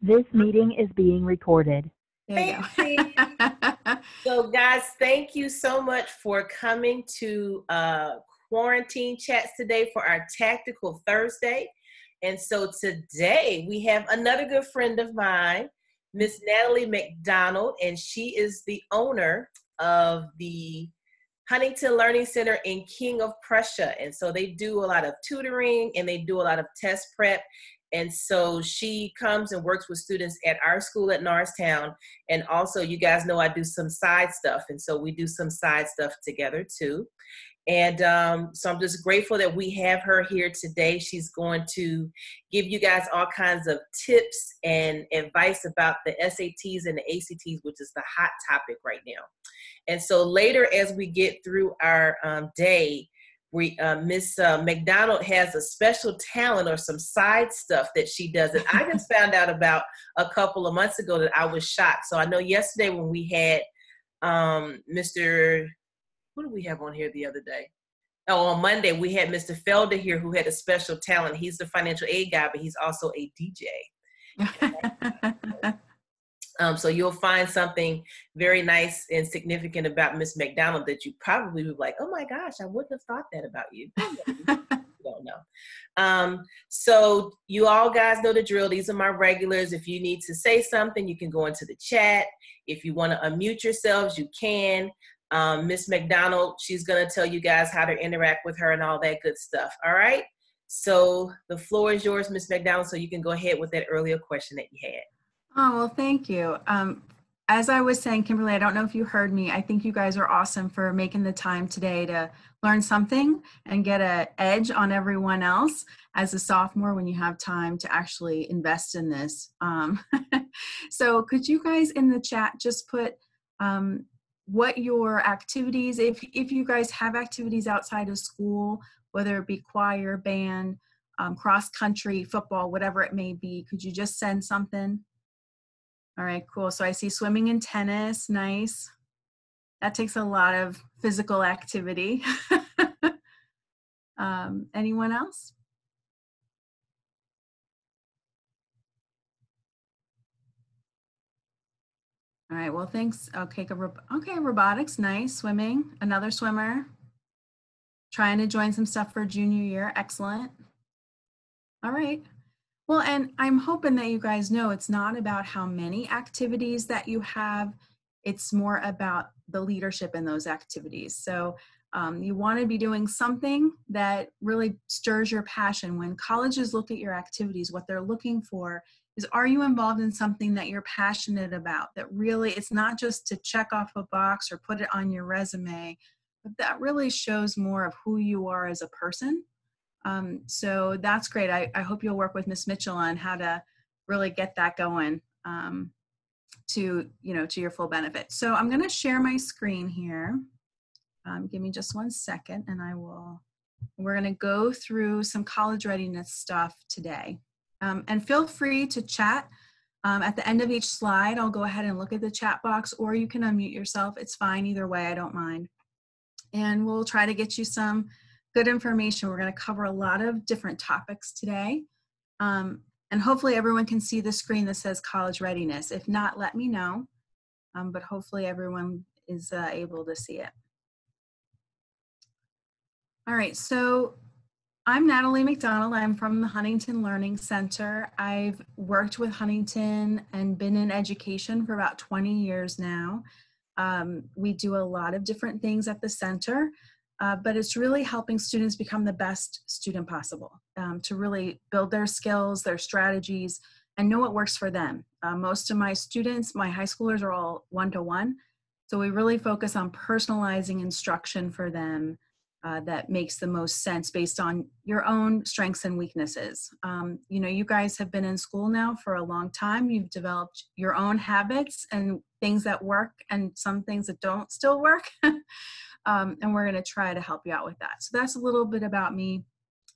This meeting is being recorded. There you Fancy. go. So guys, thank you so much for coming to Quarantine Chats today for our Tactical Thursday. And so today we have another good friend of mine, Miss Natalie McDonald, and she is the owner of the Huntington Learning Center in King of Prussia. And so they do a lot of tutoring and they do a lot of test prep. And so she comes and works with students at our school at Norristown. And also, you guys know I do some side stuff. And so we do some side stuff together too. And so I'm just grateful that we have her here today. She's going to give you guys all kinds of tips and advice about the SATs and the ACTs, which is the hot topic right now. And so later, as we get through our day, Miss McDonald has a special talent or some side stuff that she does that I just found out about a couple of months ago that I was shocked. So I know yesterday when we had Mr. Who did we have on here the other day? Oh, on Monday, we had Mr. Felder here who had a special talent. He's the financial aid guy, but he's also a DJ. So you'll find something very nice and significant about Miss McDonald that you probably would be like, oh my gosh, I wouldn't have thought that about you. You don't know. So you all guys know the drill. These are my regulars. If you need to say something, you can go into the chat. If you want to unmute yourselves, you can. Miss McDonald, she's going to tell you guys how to interact with her and all that good stuff. All right. So the floor is yours, Miss McDonald, so you can go ahead with that earlier question that you had. Oh, well, thank you. As I was saying, Kimberly, I don't know if you heard me. I think you guys are awesome for making the time today to learn something and get an edge on everyone else as a sophomore when you have time to actually invest in this. So could you guys in the chat just put what your activities, if you guys have activities outside of school, whether it be choir, band, cross country, football, whatever it may be, could you just send something? All right, cool. So I see swimming and tennis. Nice. That takes a lot of physical activity. Anyone else? All right, well, thanks. Okay, robotics, nice. Swimming, another swimmer. Trying to join some stuff for junior year. Excellent. All right. Well, and I'm hoping that you guys know it's not about how many activities that you have. It's more about the leadership in those activities. So you want to be doing something that really stirs your passion. When colleges look at your activities, what they're looking for is, are you involved in something that you're passionate about? That really, it's not just to check off a box or put it on your resume, but that really shows more of who you are as a person. So that's great. I hope you'll work with Ms. Mitchell on how to really get that going to your full benefit. So I'm going to share my screen here. Give me just 1 second and we're going to go through some college readiness stuff today. And feel free to chat. At the end of each slide, I'll go ahead and look at the chat box, or you can unmute yourself. It's fine either way, I don't mind. And we'll try to get you some good information. We're going to cover a lot of different topics today. And hopefully everyone can see the screen that says college readiness. If not, let me know. But hopefully everyone is able to see it. All right, so I'm Natalie McDonald. I'm from the Huntington Learning Center. I've worked with Huntington and been in education for about 20 years now. We do a lot of different things at the center. But it's really helping students become the best student possible, to really build their skills, their strategies, and know what works for them. Most of my students, my high schoolers, are all one-to-one. So we really focus on personalizing instruction for them that makes the most sense based on your own strengths and weaknesses. You guys have been in school now for a long time. You've developed your own habits and things that work and some things that don't still work. And we're going to try to help you out with that. So that's a little bit about me.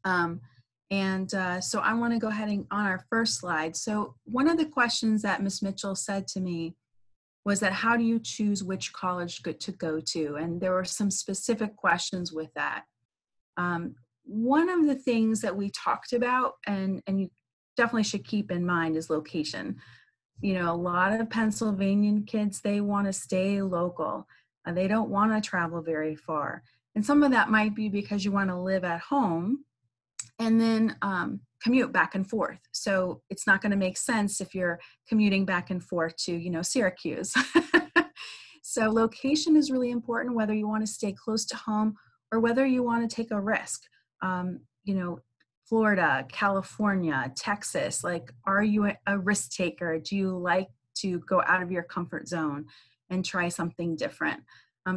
So I want to go ahead and on our first slide. So one of the questions that Ms. Mitchell said to me was that, how do you choose which college to go to? And there were some specific questions with that. One of the things that we talked about, and definitely should keep in mind is location. You know, a lot of Pennsylvanian kids, they want to stay local. They don't want to travel very far. And some of that might be because you want to live at home and then commute back and forth. So it's not going to make sense if you're commuting back and forth to, you know, Syracuse. So location is really important, whether you want to stay close to home or whether you want to take a risk. You know, Florida, California, Texas, like, are you a risk taker? Do you like to go out of your comfort zone and try something different?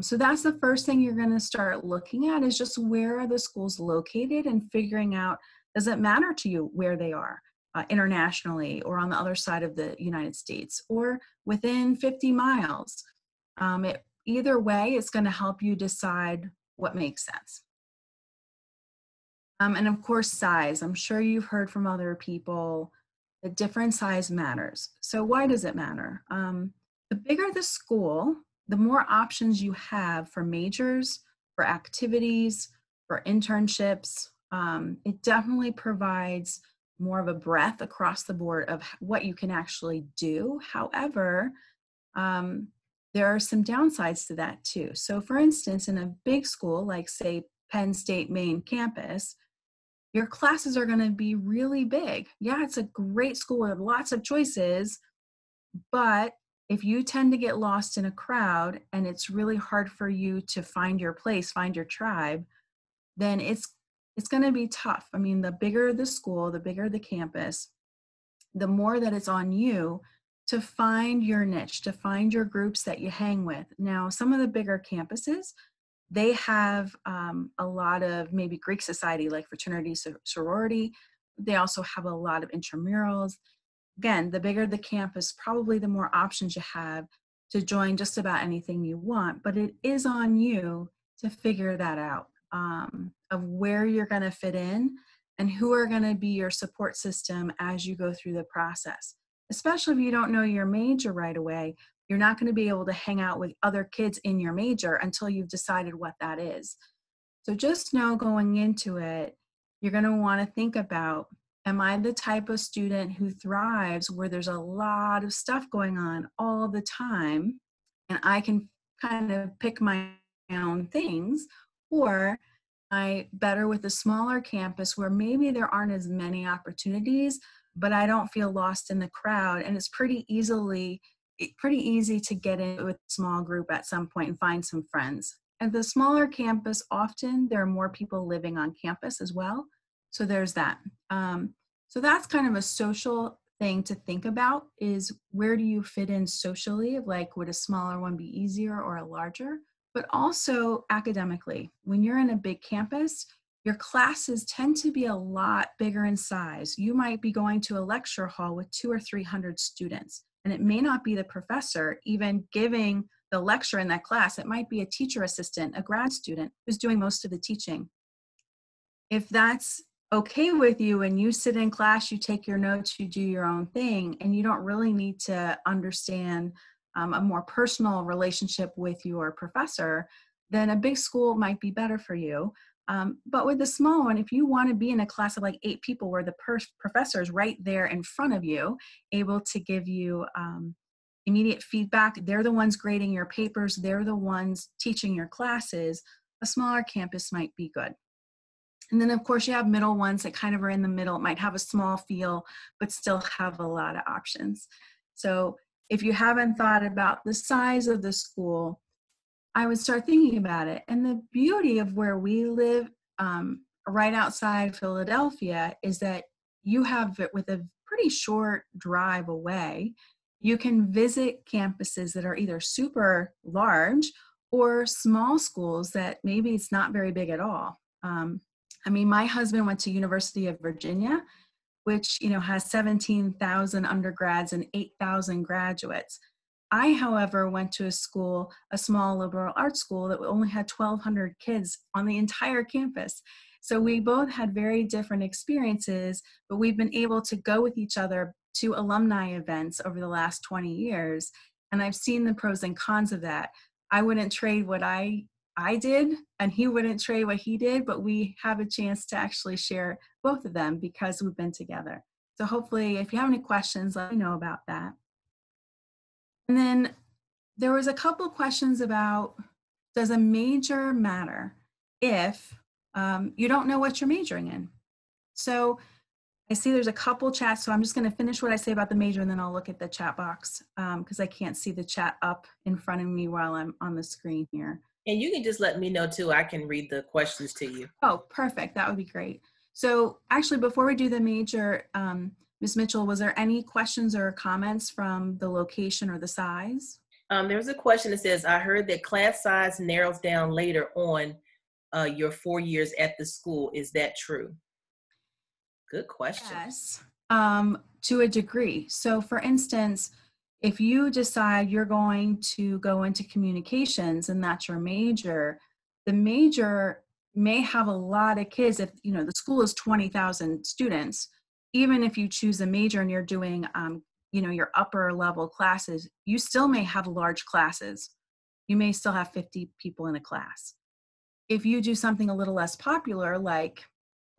So that's the first thing you're going to start looking at, is just where are the schools located, and figuring out, does it matter to you where they are internationally or on the other side of the United States or within 50 miles? Either way, it's going to help you decide what makes sense. And of course, size. I'm sure you've heard from other people that different size matters. So why does it matter? The bigger the school, the more options you have for majors, for activities, for internships. It definitely provides more of a breadth across the board of what you can actually do. However, there are some downsides to that too. So for instance, in a big school like, say, Penn State main campus, your classes are going to be really big. Yeah, it's a great school with lots of choices, but if you tend to get lost in a crowd and it's really hard for you to find your place, find your tribe, then it's going to be tough. I mean, the bigger the school, the bigger the campus, the more that it's on you to find your niche, to find your groups that you hang with. Now, some of the bigger campuses, they have a lot of maybe Greek society, like fraternity, sorority. They also have a lot of intramurals. Again, the bigger the campus, probably the more options you have to join just about anything you want, but it is on you to figure that out, of where you're going to fit in and who are going to be your support system as you go through the process. Especially if you don't know your major right away, you're not going to be able to hang out with other kids in your major until you've decided what that is. So just know going into it, you're going to want to think about, am I the type of student who thrives where there's a lot of stuff going on all the time and I can kind of pick my own things? Or am I better with a smaller campus where maybe there aren't as many opportunities, but I don't feel lost in the crowd, and it's pretty easy to get in with a small group at some point and find some friends. At the smaller campus, often there are more people living on campus as well. So there's that. So that's kind of a social thing to think about, is where do you fit in socially? Like, would a smaller one be easier or a larger? But also academically, when you're in a big campus, your classes tend to be a lot bigger in size. You might be going to a lecture hall with 200 or 300 students, and it may not be the professor even giving the lecture in that class. It might be a teacher assistant, a grad student who's doing most of the teaching. If that's okay with you and you sit in class, you take your notes, you do your own thing, and you don't really need to understand a more personal relationship with your professor, then a big school might be better for you. But with the small one, if you want to be in a class of like 8 people where the professor is right there in front of you, able to give you immediate feedback, they're the ones grading your papers, they're the ones teaching your classes, a smaller campus might be good. And then of course you have middle ones that kind of are in the middle. It might have a small feel, but still have a lot of options. So if you haven't thought about the size of the school, I would start thinking about it. And the beauty of where we live, right outside Philadelphia, is that you have it with a pretty short drive away. You can visit campuses that are either super large or small schools that maybe it's not very big at all. I mean, my husband went to University of Virginia, which, you know, has 17,000 undergrads and 8,000 graduates. I, however, went to a school, a small liberal arts school that only had 1,200 kids on the entire campus. So we both had very different experiences, but we've been able to go with each other to alumni events over the last 20 years. And I've seen the pros and cons of that. I wouldn't trade what I did, and he wouldn't trade what he did, but we have a chance to actually share both of them because we've been together. So hopefully if you have any questions, let me know about that. And then there was a couple questions about, does a major matter if you don't know what you're majoring in? So I see there's a couple chats, so I'm just going to finish what I say about the major and then I'll look at the chat box because I can't see the chat up in front of me while I'm on the screen here. And you can just let me know too. I can read the questions to you. Oh, perfect. That would be great. So actually, before we do the major, Ms. Mitchell, was there any questions or comments from the location or the size? There was a question that says, I heard that class size narrows down later on your 4 years at the school. Is that true? Good question. Yes, to a degree. So for instance, if you decide you're going to go into communications and that's your major, the major may have a lot of kids. If you know the school is 20,000 students, even if you choose a major and you're doing your upper level classes, you still may have large classes. You may still have 50 people in a class. If you do something a little less popular,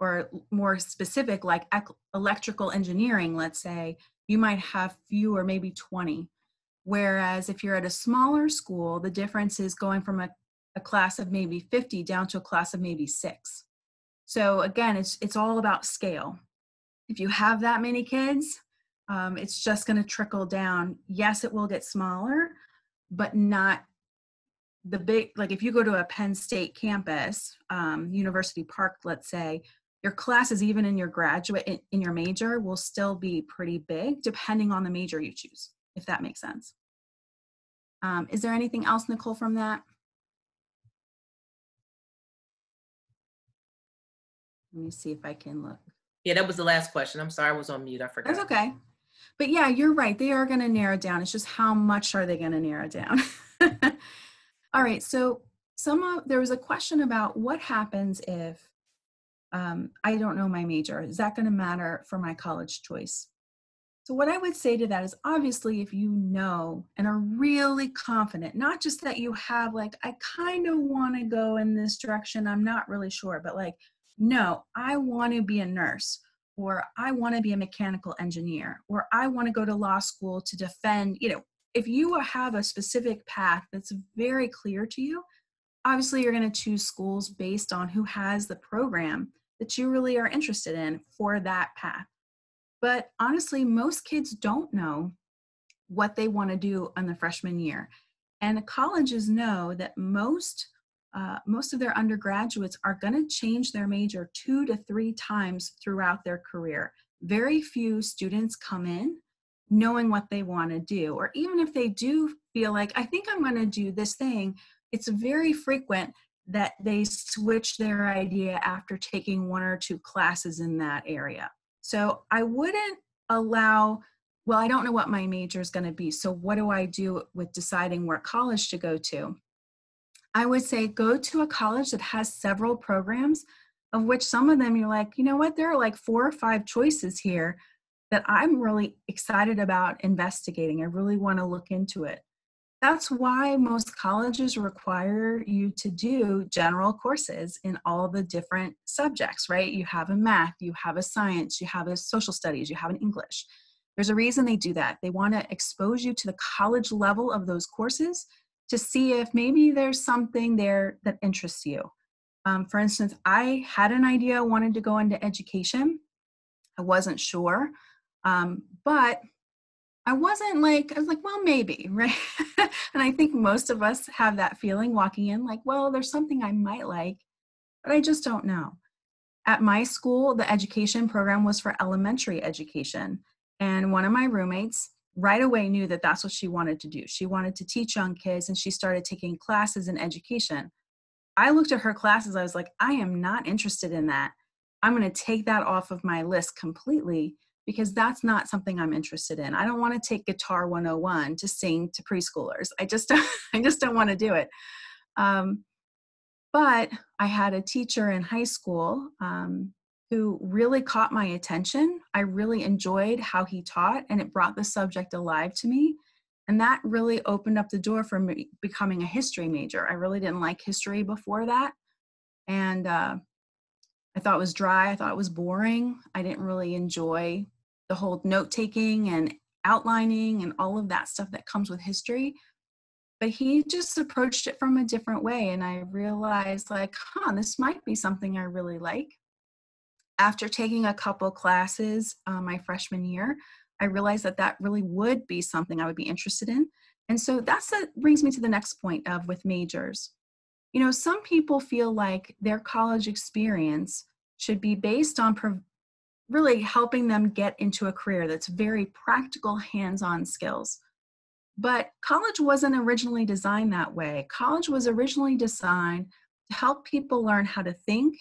or more specific, like electrical engineering, let's say, you might have fewer, maybe 20. Whereas if you're at a smaller school, the difference is going from a class of maybe 50 down to a class of maybe 6. So again, it's all about scale. If you have that many kids, it's just going to trickle down. Yes, it will get smaller, but not the big, like if you go to a Penn State campus, University Park, let's say, your classes, even in your graduate, in your major, will still be pretty big, depending on the major you choose, if that makes sense. Is there anything else, Nicole, from that? Let me see if I can look. Yeah, that was the last question. I'm sorry, I was on mute. I forgot. That's okay. But yeah, you're right. They are going to narrow down. It's just how much are they going to narrow down? All right. So there was a question about what happens if I don't know my major. Is that going to matter for my college choice? So what I would say to that is, obviously, if you know and are really confident, not just that you have like, I kind of want to go in this direction, I'm not really sure, but like, no, I want to be a nurse, or I want to be a mechanical engineer, or I want to go to law school to defend, if you have a specific path that's very clear to you, obviously you're going to choose schools based on who has the program that you really are interested in for that path. But honestly, most kids don't know what they want to do in the freshman year. And the colleges know that most of their undergraduates are going to change their major 2 to 3 times throughout their career. Very few students come in knowing what they want to do. Or even if they do feel like, I think I'm going to do this thing, it's very frequent that they switch their idea after taking 1 or 2 classes in that area. So I wouldn't allow, well, I don't know what my major is going to be, so what do I do with deciding where college to go to? I would say go to a college that has several programs, of which some of them you're like, you know what, there are like 4 or 5 choices here that I'm really excited about investigating. I really want to look into it. That's why most colleges require you to do general courses in all the different subjects, right? You have a math, you have a science, you have a social studies, you have an English. There's a reason they do that. They want to expose you to the college level of those courses to see if maybe there's something there that interests you. For instance, I had an idea, I wanted to go into education. I wasn't sure, but I was like, well, maybe, right? And I think most of us have that feeling walking in like, well, there's something I might like, but I just don't know. At my school, the education program was for elementary education. And one of my roommates right away knew that that's what she wanted to do. She wanted to teach young kids, and she started taking classes in education. I looked at her classes. I was like, I am not interested in that. I'm going to take that off of my list completely, because that's not something I'm interested in. I don't want to take Guitar 101 to sing to preschoolers. I just don't want to do it. But I had a teacher in high school who really caught my attention. I really enjoyed how he taught, and it brought the subject alive to me. And that really opened up the door for me becoming a history major. I really didn't like history before that. And I thought it was dry. I thought it was boring. I didn't really enjoy the whole note-taking and outlining and all of that stuff that comes with history. But he just approached it from a different way. And I realized like, this might be something I really like. After taking a couple classes my freshman year, I realized that that really would be something I would be interested in. And so that brings me to the next point of with majors. You know, some people feel like their college experience should be based on really helping them get into a career that's very practical, hands-on skills. But college wasn't originally designed that way. College was originally designed to help people learn how to think,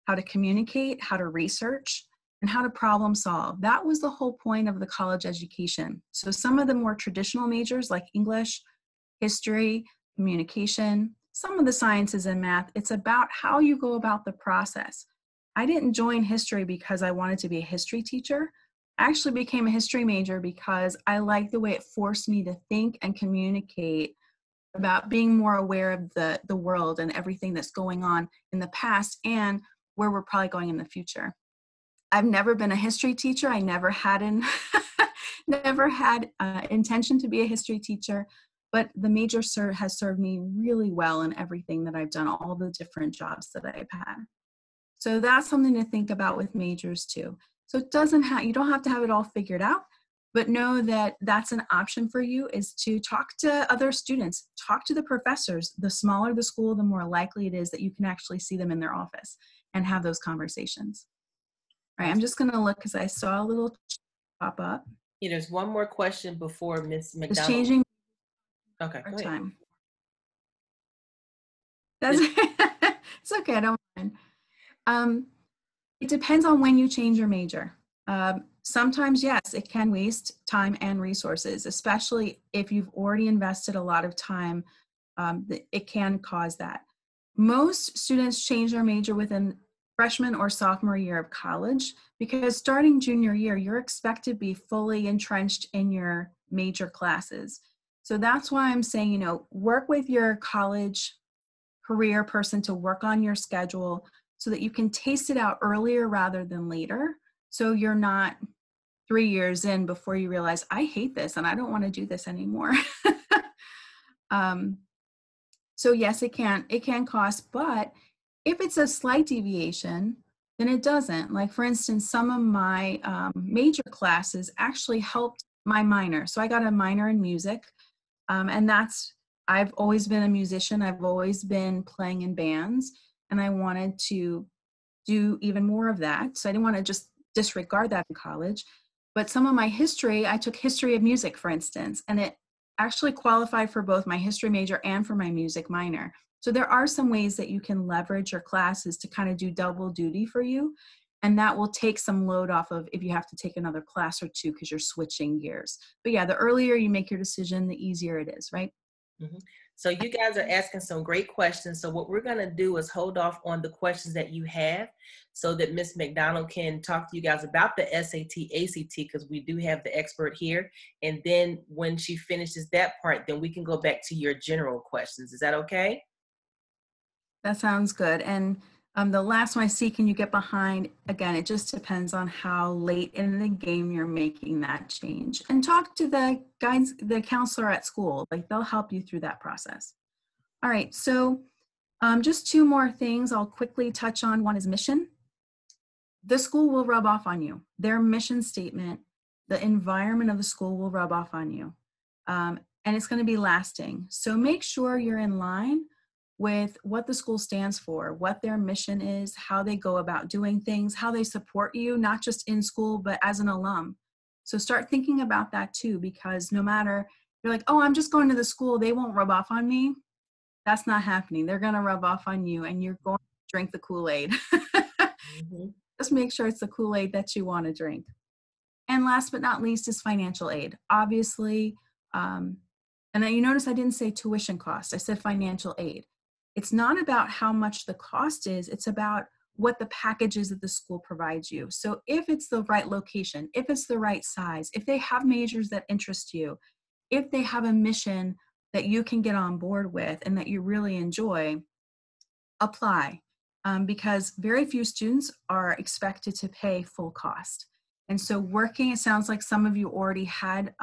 how to communicate, how to research, and how to problem solve. That was the whole point of the college education. So some of the more traditional majors like English, history, communication, some of the sciences and math, it's about how you go about the process. I didn't join history because I wanted to be a history teacher. I actually became a history major because I liked the way it forced me to think and communicate about being more aware of the world and everything that's going on in the past and where we're probably going in the future. I've never been a history teacher. I never had intention to be a history teacher, but the major has served me really well in everything that I've done, all the different jobs that I've had. So that's something to think about with majors too. So you don't have to have it all figured out, but know that that's an option for you, is to talk to other students, talk to the professors. The smaller the school, the more likely it is that you can actually see them in their office and have those conversations. All right, I'm just gonna look because I saw a little pop up. Yeah, there's one more question before Ms. McDonald. It's changing Okay, our go ahead. time. That's it's okay, I don't mind. It depends on when you change your major. Sometimes, yes, it can waste time and resources, especially if you've already invested a lot of time. It can cause that. Most students change their major within freshman or sophomore year of college because starting junior year, you're expected to be fully entrenched in your major classes. So that's why I'm saying, work with your college career person to work on your schedule so that you can taste it out earlier rather than later. So you're not 3 years in before you realize, I hate this and I don't want to do this anymore. So yes, it can cost, but if it's a slight deviation, then it doesn't. Like for instance, some of my major classes actually helped my minor. So I got a minor in music, and I've always been a musician. I've always been playing in bands, and I wanted to do even more of that. So I didn't want to just disregard that in college. But some of my history, I took history of music, for instance, and it actually qualified for both my history major and for my music minor. So there are some ways that you can leverage your classes to kind of do double duty for you. And that will take some load off of if you have to take another class or two because you're switching gears. But yeah, the earlier you make your decision, the easier it is, right? Mm-hmm. So you guys are asking some great questions. So what we're going to do is hold off on the questions that you have so that Ms. McDonald can talk to you guys about the SAT, ACT, because we do have the expert here. And then when she finishes that part, then we can go back to your general questions. Is that okay? That sounds good. And the last one I see, can you get behind? Again, it just depends on how late in the game you're making that change. And talk to the counselor at school. Like they'll help you through that process. All right, so just two more things I'll quickly touch on. One is mission. The school will rub off on you. Their mission statement, the environment of the school will rub off on you. And it's going to be lasting. So make sure you're in line with what the school stands for, what their mission is, how they go about doing things, how they support you, not just in school, but as an alum. So start thinking about that too, because no matter, you're like, oh, I'm just going to the school, they won't rub off on me. That's not happening. They're going to rub off on you and you're going to drink the Kool-Aid. Mm-hmm. Just make sure it's the Kool-Aid that you want to drink. And last but not least is financial aid. Obviously, and you notice I didn't say tuition cost, I said financial aid. It's not about how much the cost is, it's about what the package is that the school provides you. So if it's the right location, if it's the right size, if they have majors that interest you, if they have a mission that you can get on board with and that you really enjoy, apply. Because very few students are expected to pay full cost. And so working, it sounds like some of you already had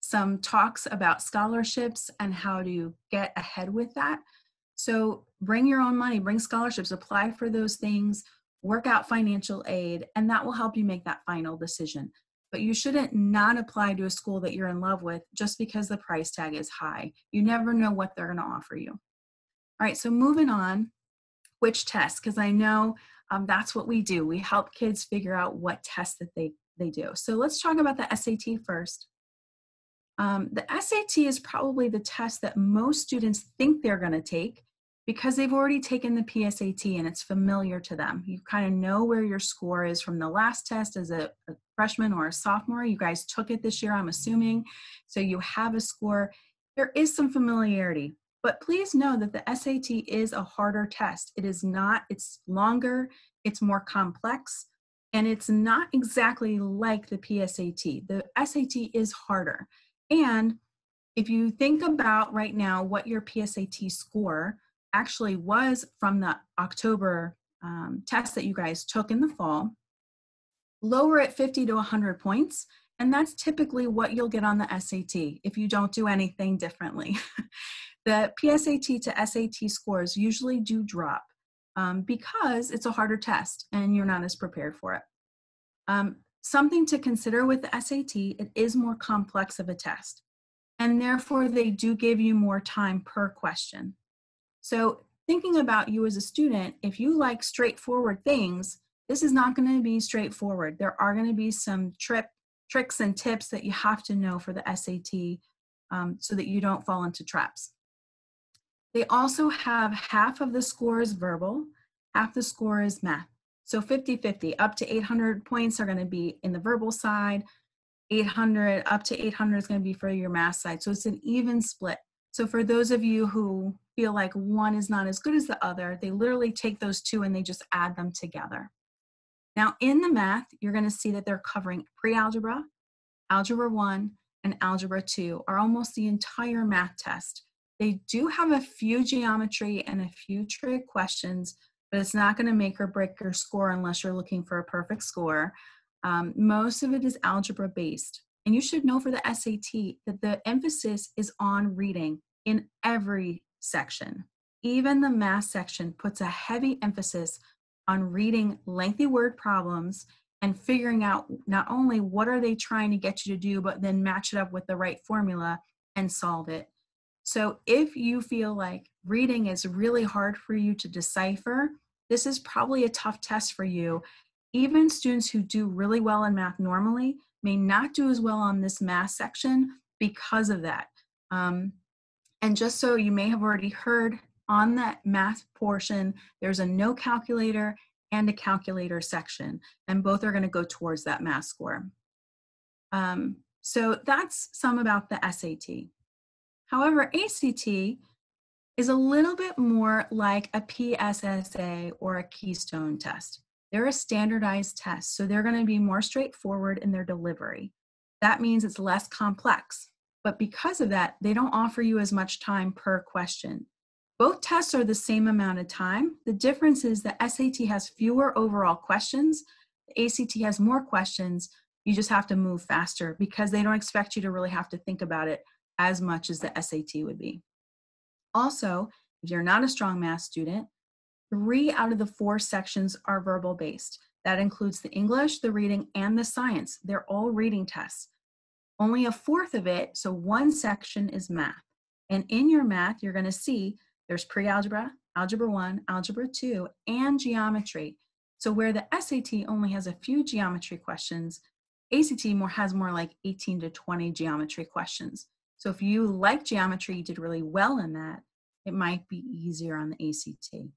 some talks about scholarships and how to get ahead with that. So bring your own money, bring scholarships, apply for those things, work out financial aid, and that will help you make that final decision. But you shouldn't not apply to a school that you're in love with just because the price tag is high. You never know what they're going to offer you. All right, so moving on, which tests? Because I know that's what we do. We help kids figure out what tests that they do. So let's talk about the SAT first. The SAT is probably the test that most students think they're going to take because they've already taken the PSAT and it's familiar to them. You kind of know where your score is from the last test as a freshman or a sophomore. You guys took it this year, I'm assuming. So you have a score. There is some familiarity, but please know that the SAT is a harder test. It is not, it's longer, it's more complex, and it's not exactly like the PSAT. The SAT is harder. And if you think about right now what your PSAT score actually was from the October test that you guys took in the fall, lower it 50 to 100 points, and that's typically what you'll get on the SAT if you don't do anything differently. The PSAT to SAT scores usually do drop because it's a harder test and you're not as prepared for it. Something to consider with the SAT, it is more complex of a test, and therefore they do give you more time per question. So thinking about you as a student, if you like straightforward things, this is not going to be straightforward. There are going to be some tricks and tips that you have to know for the SAT so that you don't fall into traps. They also have half of the score is verbal, half the score is math. So 50-50, up to 800 points are going to be in the verbal side, 800, up to 800 is going to be for your math side. So it's an even split. So for those of you who feel like one is not as good as the other, they literally take those two and they just add them together. Now in the math, you're going to see that they're covering pre-algebra, algebra 1, and algebra 2 are almost the entire math test. They do have a few geometry and a few trig questions, but it's not going to make or break your score unless you're looking for a perfect score. Most of it is algebra based. And you should know for the SAT that the emphasis is on reading in every section. Even the math section puts a heavy emphasis on reading lengthy word problems and figuring out not only what are they trying to get you to do, but then match it up with the right formula and solve it. So if you feel like reading is really hard for you to decipher, this is probably a tough test for you. Even students who do really well in math normally may not do as well on this math section because of that. And just so you may have already heard, on that math portion, there's a no calculator and a calculator section, and both are going to go towards that math score. So that's some about the SAT. However, ACT is a little bit more like a PSSA or a Keystone test. They're a standardized test, so they're going to be more straightforward in their delivery. That means it's less complex, but because of that, they don't offer you as much time per question. Both tests are the same amount of time. The difference is the SAT has fewer overall questions. The ACT has more questions. You just have to move faster because they don't expect you to really have to think about it as much as the SAT would be. Also, if you're not a strong math student, 3 out of the 4 sections are verbal based. That includes the English, the reading, and the science. They're all reading tests. Only a fourth of it, so 1 section, is math. And in your math, you're going to see there's pre-algebra, algebra 1, algebra 2, and geometry. So where the SAT only has a few geometry questions, ACT has more like 18 to 20 geometry questions. So if you like geometry, you did really well in that, it might be easier on the ACT.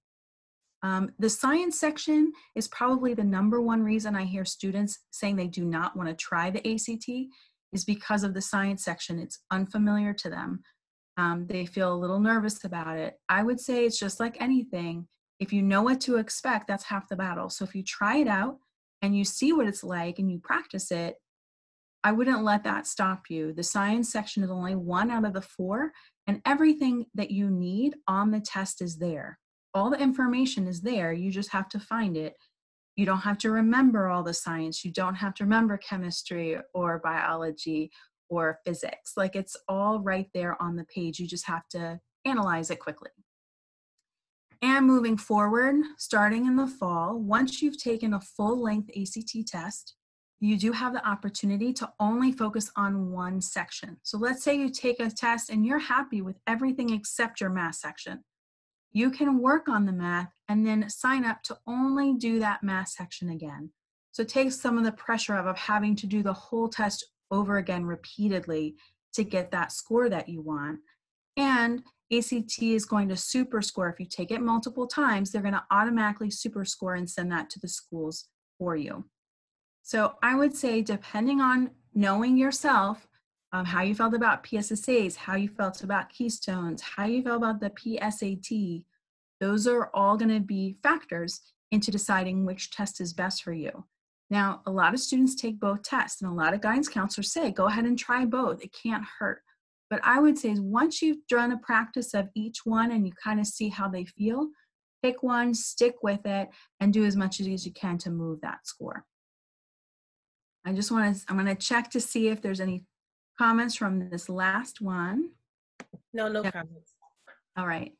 The science section is probably the #1 reason I hear students saying they do not want to try the ACT is because of the science section. It's unfamiliar to them. They feel a little nervous about it. I would say it's just like anything. If you know what to expect, that's half the battle. So if you try it out and you see what it's like and you practice it, I wouldn't let that stop you. The science section is only 1 out of the 4, and everything that you need on the test is there. All the information is there. You just have to find it. You don't have to remember all the science. You don't have to remember chemistry or biology or physics. Like, it's all right there on the page. You just have to analyze it quickly. And moving forward, starting in the fall, once you've taken a full-length ACT test, you do have the opportunity to only focus on one section. So let's say you take a test and you're happy with everything except your math section. You can work on the math and then sign up to only do that math section again. So it takes some of the pressure of having to do the whole test over again repeatedly to get that score that you want. And ACT is going to super score. If you take it multiple times, they're going to automatically super score and send that to the schools for you. So I would say, depending on knowing yourself, how you felt about PSSAs, how you felt about Keystones, how you felt about the PSAT, those are all going to be factors into deciding which test is best for you. Now, a lot of students take both tests, and a lot of guidance counselors say, go ahead and try both. It can't hurt. But I would say, once you've done a practice of each one and you kind of see how they feel, pick one, stick with it, and do as much as you can to move that score. I'm going to check to see if there's any comments from this last one. No comments. All right.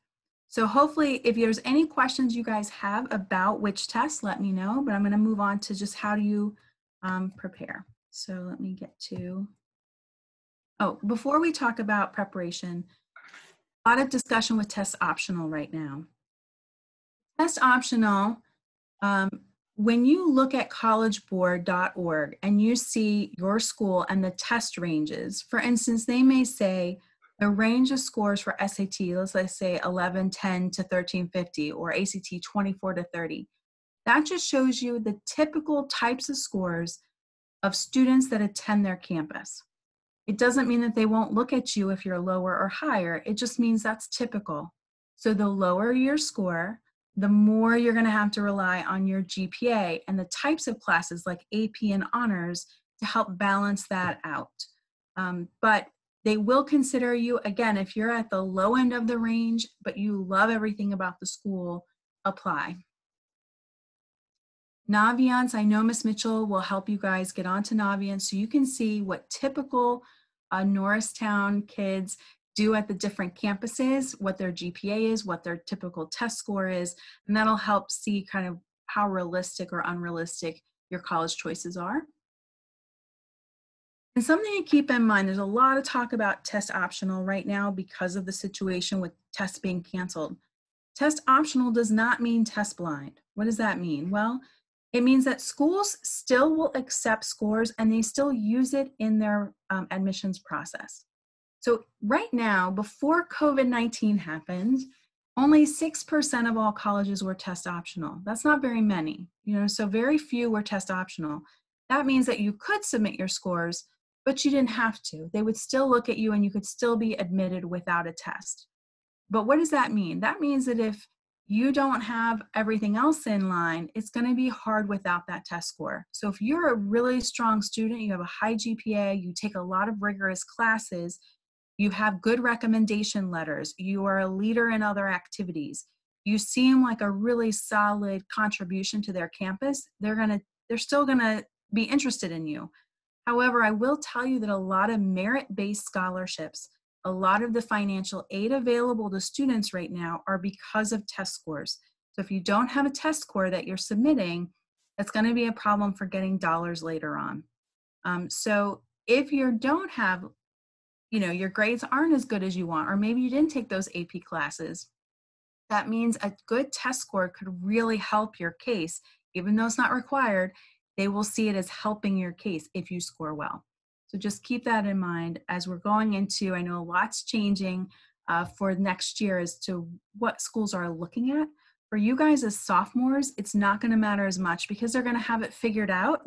So hopefully, if there's any questions you guys have about which test, let me know. But I'm going to move on to just how do you prepare. So let me get to, before we talk about preparation, a lot of discussion with test optional right now. Test optional, when you look at collegeboard.org and you see your school and the test ranges, for instance, they may say the range of scores for SAT, let's say 1110 to 1350, or ACT 24 to 30. That just shows you the typical types of scores of students that attend their campus. It doesn't mean that they won't look at you if you're lower or higher. It just means that's typical. So the lower your score, the more you're going to have to rely on your GPA and the types of classes like AP and honors to help balance that out. But they will consider you, again, if you're at the low end of the range, but you love everything about the school, apply. Naviance, I know Ms. Mitchell will help you guys get onto Naviance so you can see what typical Norristown kids do at the different campuses, what their GPA is, what their typical test score is, and that'll help see kind of how realistic or unrealistic your college choices are. And something to keep in mind, there's a lot of talk about test optional right now because of the situation with tests being canceled. Test optional does not mean test blind. What does that mean? Well, it means that schools still will accept scores and they still use it in their admissions process. So right now, before COVID-19 happened, only 6% of all colleges were test optional. That's not very many, so very few were test optional. That means that you could submit your scores, but you didn't have to. They would still look at you and you could still be admitted without a test. But what does that mean? That means that if you don't have everything else in line, it's going to be hard without that test score. So if you're a really strong student, you have a high GPA, you take a lot of rigorous classes, you have good recommendation letters, you are a leader in other activities, you seem like a really solid contribution to their campus, they're still going to be interested in you. However, I will tell you that a lot of merit-based scholarships, a lot of the financial aid available to students right now are because of test scores. So if you don't have a test score that you're submitting, that's going to be a problem for getting dollars later on. So if you don't have, your grades aren't as good as you want, or maybe you didn't take those AP classes, that means a good test score could really help your case. Even though it's not required, they will see it as helping your case if you score well. So just keep that in mind as we're going into, I know a lot's changing for next year as to what schools are looking at. For you guys as sophomores, it's not going to matter as much because they're going to have it figured out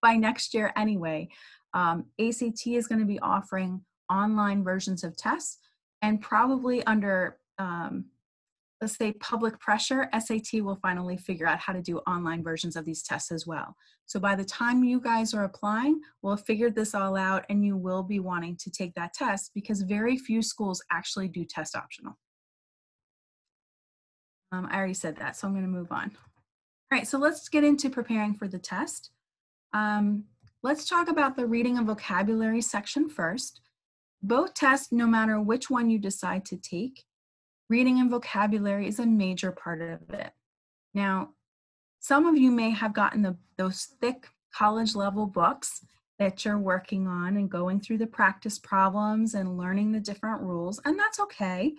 by next year anyway. ACT is going to be offering online versions of tests, and probably under, let's say, public pressure, SAT will finally figure out how to do online versions of these tests as well. So by the time you guys are applying, we'll have figured this all out and you will be wanting to take that test because very few schools actually do test optional. I already said that, so I'm going to move on. All right, so let's get into preparing for the test. Let's talk about the reading and vocabulary section first. Both tests, no matter which one you decide to take, reading and vocabulary is a major part of it. Now, some of you may have gotten those thick college level books that you're working on and going through the practice problems and learning the different rules, and that's okay.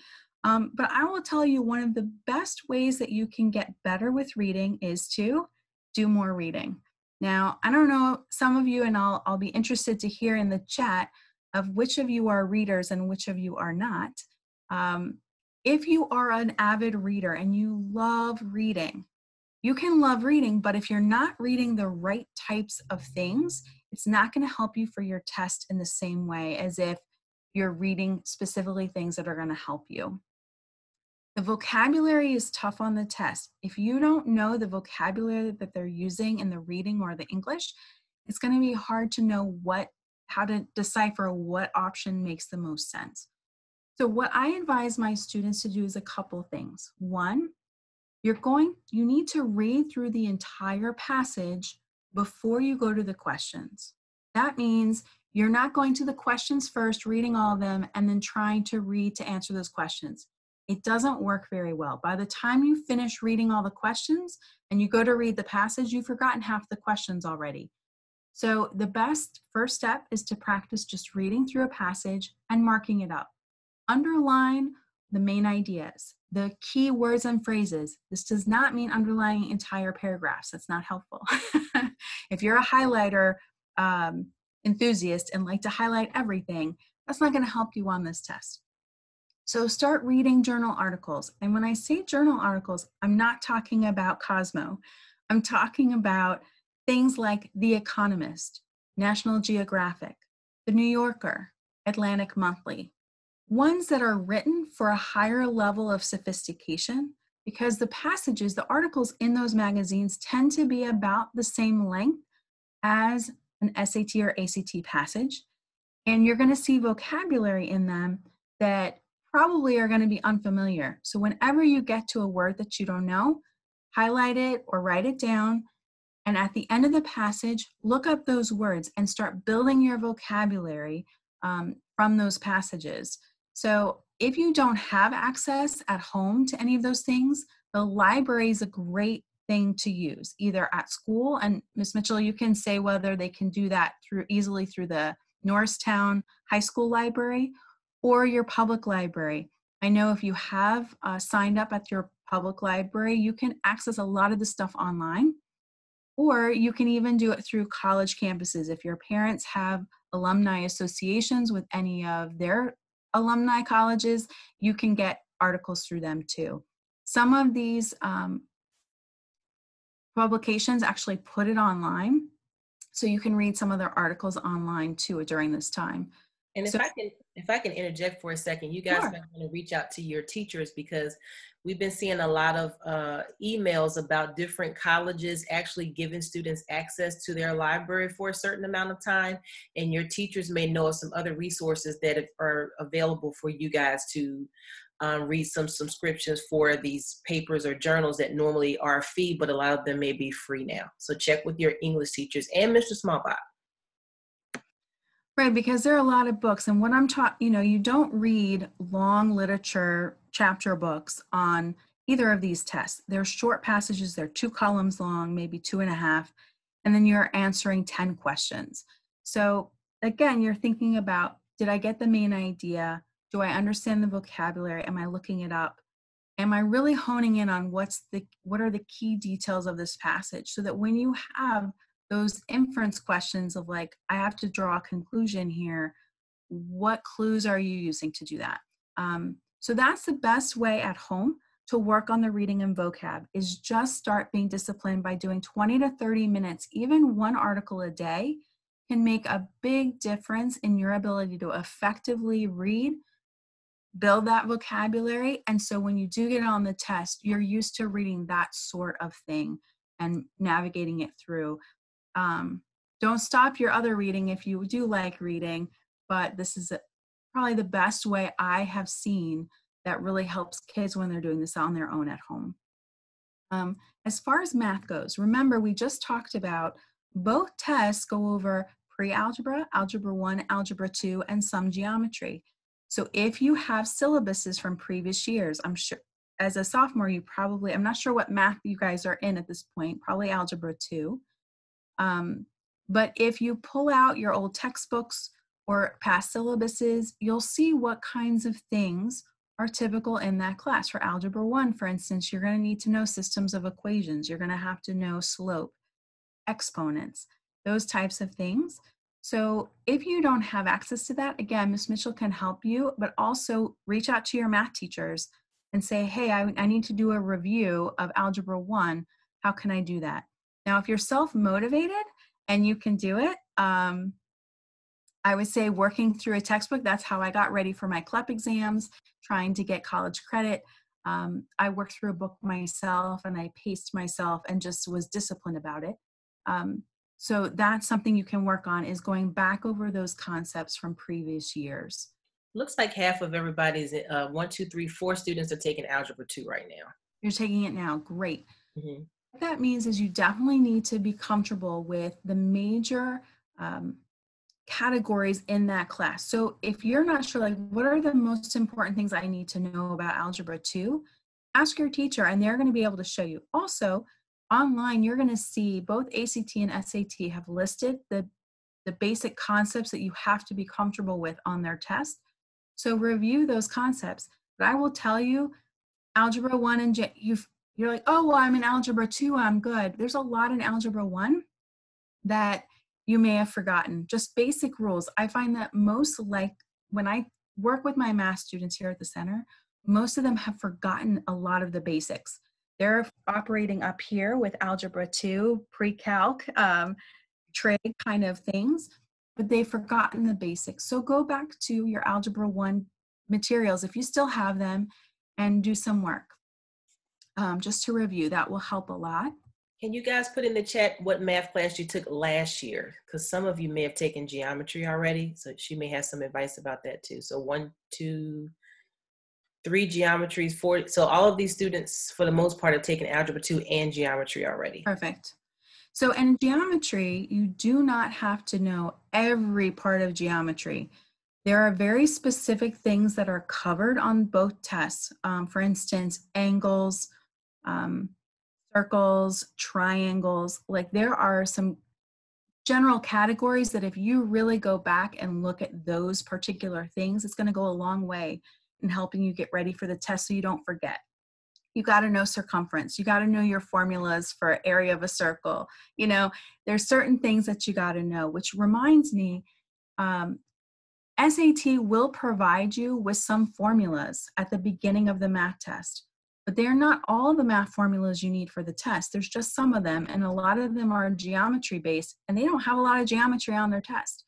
But I will tell you, one of the best ways that you can get better with reading is to do more reading. Now, I don't know, some of you, and I'll be interested to hear in the chat of which of you are readers and which of you are not. If you are an avid reader and you love reading, you can love reading, but if you're not reading the right types of things, it's not going to help you for your test in the same way as if you're reading specifically things that are going to help you. The vocabulary is tough on the test. If you don't know the vocabulary that they're using in the reading or the English, it's going to be hard to know how to decipher what option makes the most sense. So what I advise my students to do is a couple things. One, you need to read through the entire passage before you go to the questions. That means you're not going to the questions first, reading all of them, and then trying to read to answer those questions. It doesn't work very well. By the time you finish reading all the questions and you go to read the passage, you've forgotten half the questions already. So the best first step is to practice just reading through a passage and marking it up. Underline the main ideas, the key words and phrases. This does not mean underlining entire paragraphs. That's not helpful. If you're a highlighter enthusiast and like to highlight everything, that's not going to help you on this test. So start reading journal articles. And when I say journal articles, I'm not talking about Cosmo. I'm talking about things like The Economist, National Geographic, The New Yorker, Atlantic Monthly. Ones that are written for a higher level of sophistication, because the passages, the articles in those magazines tend to be about the same length as an SAT or ACT passage. And you're going to see vocabulary in them that probably are going to be unfamiliar. So whenever you get to a word that you don't know, highlight it or write it down. And at the end of the passage, look up those words and start building your vocabulary from those passages. So if you don't have access at home to any of those things, the library is a great thing to use, either at school, and Ms. Mitchell, you can say whether they can do that easily through the Norristown High School Library or your public library. I know if you have signed up at your public library, you can access a lot of the stuff online, or you can even do it through college campuses. If your parents have alumni associations with any of their alumni colleges, you can get articles through them too. Some of these publications actually put it online, so you can read some of their articles online too during this time. And if I can interject for a second, you guys Sure. might want to reach out to your teachers, because we've been seeing a lot of emails about different colleges actually giving students access to their library for a certain amount of time. And your teachers may know of some other resources that are available for you guys to read some subscriptions for these papers or journals that normally are a fee, but a lot of them may be free now. So check with your English teachers and Mr. Smallbot. Right, because there are a lot of books, and what I'm taught, you don't read long literature chapter books on either of these tests. They're short passages, they're 2 columns long, maybe 2.5, and then you're answering 10 questions. So again, you're thinking about, did I get the main idea? Do I understand the vocabulary? Am I looking it up? Am I really honing in on what are the key details of this passage, so that when you have those inference questions of like, I have to draw a conclusion here, what clues are you using to do that? So that's the best way at home to work on the reading and vocab, is just start being disciplined by doing 20 to 30 minutes. Even 1 article a day can make a big difference in your ability to effectively read, build that vocabulary. And so when you do get on the test, you're used to reading that sort of thing and navigating it through. Don't stop your other reading if you do like reading, but this is probably the best way I have seen that really helps kids when they're doing this on their own at home. As far as math goes, remember we just talked about both tests go over pre-algebra, algebra 1, algebra 2, and some geometry. So if you have syllabuses from previous years, I'm sure as a sophomore, you probably, I'm not sure what math you guys are in at this point, probably algebra 2. But if you pull out your old textbooks or past syllabuses, you'll see what kinds of things are typical in that class. For algebra 1, for instance, you're going to need to know systems of equations. You're going to have to know slope, exponents, those types of things. So if you don't have access to that, again, Ms. Mitchell can help you, but also reach out to your math teachers and say, hey, I need to do a review of algebra 1. How can I do that? Now, if you're self-motivated and you can do it, I would say working through a textbook. That's how I got ready for my CLEP exams, trying to get college credit. I worked through a book myself and I paced myself and just was disciplined about it. So that's something you can work on, is going back over those concepts from previous years. Looks like half of everybody's 1, 2, 3, 4 students are taking algebra 2 right now. You're taking it now. Great. Mm-hmm. What that means is you definitely need to be comfortable with the major categories in that class. So if you're not sure, like, what are the most important things I need to know about algebra 2, ask your teacher and they're going to be able to show you. Also, online, you're going to see both ACT and SAT have listed the basic concepts that you have to be comfortable with on their test. So review those concepts. But I will tell you, algebra 1 and you're like, oh, well, I'm in algebra 2, I'm good. There's a lot in algebra 1 that you may have forgotten. Just basic rules. I find that most, like when I work with my math students here at the center, most of them have forgotten a lot of the basics. They're operating up here with algebra 2, pre-calc, trig kind of things, but they've forgotten the basics. So go back to your algebra 1 materials if you still have them and do some work just to review. That will help a lot. Can you guys put in the chat what math class you took last year? Because some of you may have taken geometry already, so she may have some advice about that too. So 1, 2, 3 geometries, 4. So all of these students, for the most part, have taken algebra 2 and geometry already. Perfect. So in geometry, you do not have to know every part of geometry. There are very specific things that are covered on both tests. For instance, angles, circles, triangles. Like, there are some general categories that if you really go back and look at those particular things, it's going to go a long way in helping you get ready for the test so you don't forget. You got to know circumference. You got to know your formulas for area of a circle. You know, there's certain things that you got to know, which reminds me, SAT will provide you with some formulas at the beginning of the math test, but they're not all the math formulas you need for the test. There's just some of them, and a lot of them are geometry based, and they don't have a lot of geometry on their test.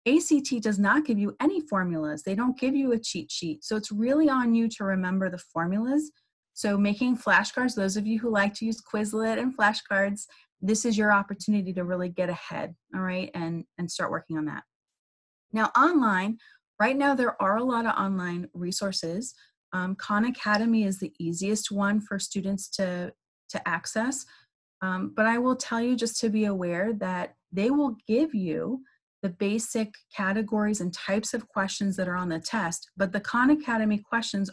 ACT does not give you any formulas. They don't give you a cheat sheet. So it's really on you to remember the formulas. So making flashcards, those of you who like to use Quizlet and flashcards, this is your opportunity to really get ahead, all right, and start working on that. Now, online, right now there are a lot of online resources. Khan Academy is the easiest one for students to access. But I will tell you, just to be aware, that they will give you the basic categories and types of questions that are on the test, but the Khan Academy questions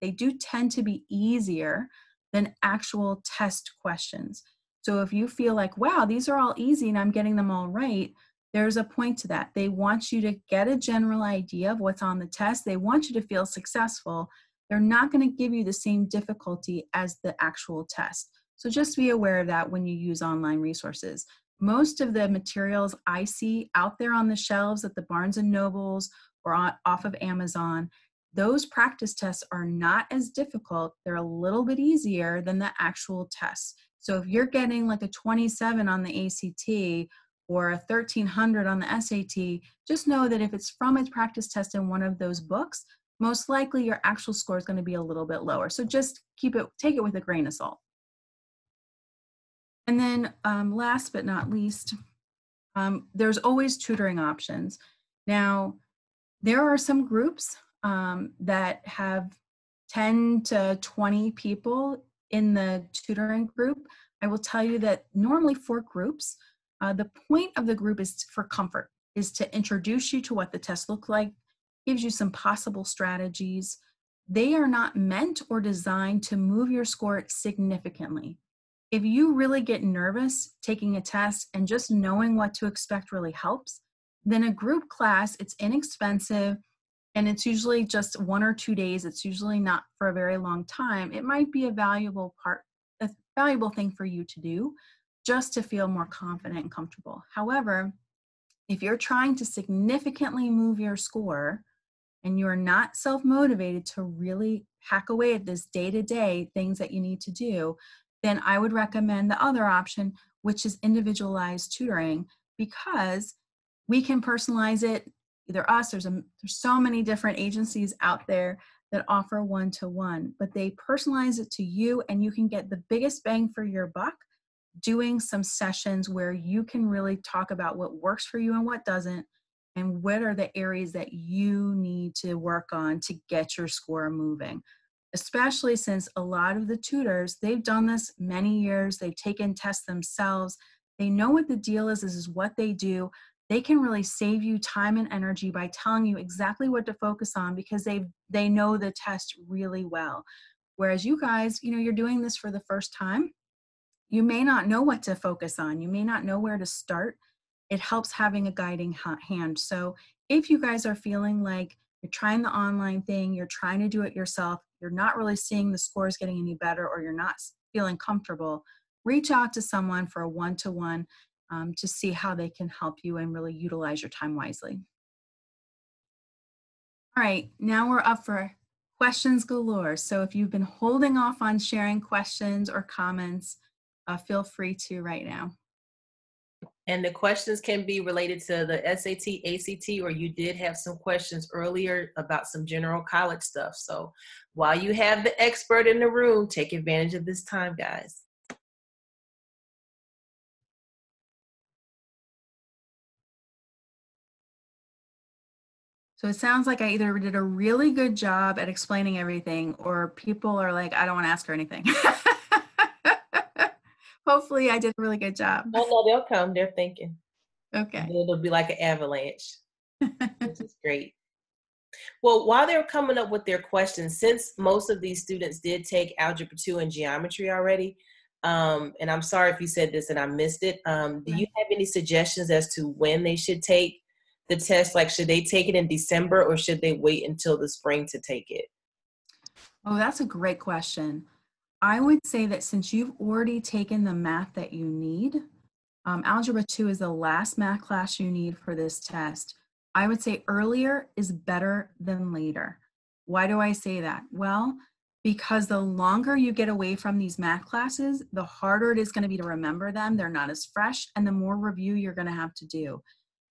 they do tend to be easier than actual test questions. So if you feel like, wow, these are all easy and I'm getting them all right, there's a point to that. They want you to get a general idea of what's on the test. They want you to feel successful. They're not going to give you the same difficulty as the actual test. So just be aware of that when you use online resources. Most of the materials I see out there on the shelves at the Barnes & Nobles or off of Amazon, those practice tests are not as difficult. They're a little bit easier than the actual tests. So if you're getting like a 27 on the ACT or a 1300 on the SAT, just know that if it's from a practice test in one of those books, most likely your actual score is going to be a little bit lower. So just take it with a grain of salt. And then last but not least, there's always tutoring options. Now, there are some groups that have 10 to 20 people in the tutoring group, I will tell you that normally for groups, the point of the group is for comfort, is to introduce you to what the test looks like, gives you some possible strategies. They are not meant or designed to move your score significantly. If you really get nervous taking a test and just knowing what to expect really helps, then a group class, it's inexpensive and it's usually just 1 or 2 days. It's usually not for a very long time. It might be a valuable thing for you to do just to feel more confident and comfortable. However, if you're trying to significantly move your score and you're not self-motivated to really hack away at this day-to-day things that you need to do, then I would recommend the other option, which is individualized tutoring, because we can personalize it, either us, there's so many different agencies out there that offer one-to-one, but they personalize it to you and you can get the biggest bang for your buck doing some sessions where you can really talk about what works for you and what doesn't, and what are the areas that you need to work on to get your score moving. Especially since a lot of the tutors, they've done this many years, they've taken tests themselves, they know what the deal is, this is what they do. They can really save you time and energy by telling you exactly what to focus on because they know the test really well. Whereas you guys, you're doing this for the first time. You may not know what to focus on. You may not know where to start. It helps having a guiding hand. So if you guys are feeling like you're trying the online thing, you're trying to do it yourself, you're not really seeing the scores getting any better, or you're not feeling comfortable, reach out to someone for a one-to-one to see how they can help you and really utilize your time wisely. All right, now we're up for questions galore. So if you've been holding off on sharing questions or comments, feel free to right now. And the questions can be related to the SAT, ACT, or you did have some questions earlier about some general college stuff. So while you have the expert in the room, take advantage of this time, guys. So it sounds like I either did a really good job at explaining everything, or people are like, I don't want to ask her anything. Hopefully I did a really good job. Oh, no, they'll come. They're thinking. Okay. It'll be like an avalanche, which is great. Well, while they're coming up with their questions, since most of these students did take Algebra 2 and Geometry already, and I'm sorry if you said this and I missed it, do you have any suggestions as to when they should take the test? Like, should they take it in December or should they wait until the spring to take it? Oh, that's a great question. I would say that since you've already taken the math that you need, Algebra 2 is the last math class you need for this test. I would say earlier is better than later. Why do I say that? Well, because the longer you get away from these math classes, the harder it is going to be to remember them. They're not as fresh, and the more review you're going to have to do.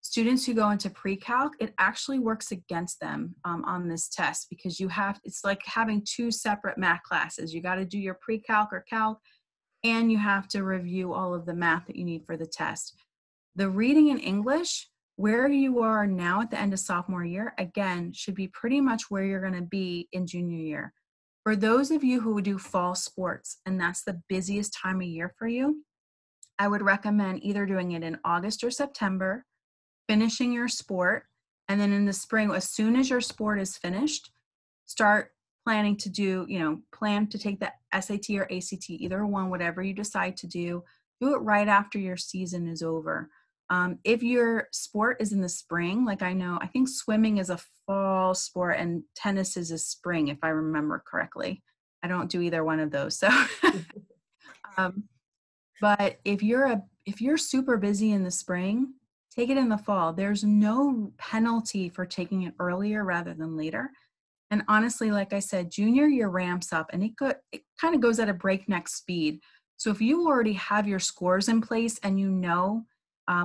Students who go into pre-calc, it actually works against them on this test because it's like having 2 separate math classes. You got to do your pre-calc or calc, and you have to review all of the math that you need for the test. The reading and English, where you are now at the end of sophomore year, again, should be pretty much where you're going to be in junior year. For those of you who do fall sports, and that's the busiest time of year for you, I would recommend either doing it in August or September, finishing your sport, and then in the spring, as soon as your sport is finished, start planning to do, plan to take the SAT or ACT, either one, whatever you decide to do it right after your season is over. If your sport is in the spring, like I think swimming is a fall sport and tennis is a spring, if I remember correctly. I don't do either one of those. So, but if you're super busy in the spring, take it in the fall. There's no penalty for taking it earlier rather than later. And honestly, like I said, junior year ramps up and it kind of goes at a breakneck speed. So if you already have your scores in place and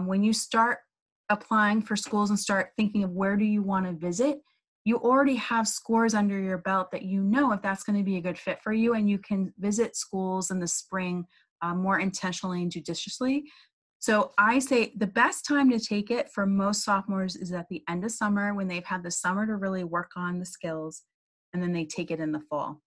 when you start applying for schools and start thinking of where do you want to visit, you already have scores under your belt that if that's going to be a good fit for you, and you can visit schools in the spring more intentionally and judiciously. So I say the best time to take it for most sophomores is at the end of summer when they've had the summer to really work on the skills, and then they take it in the fall.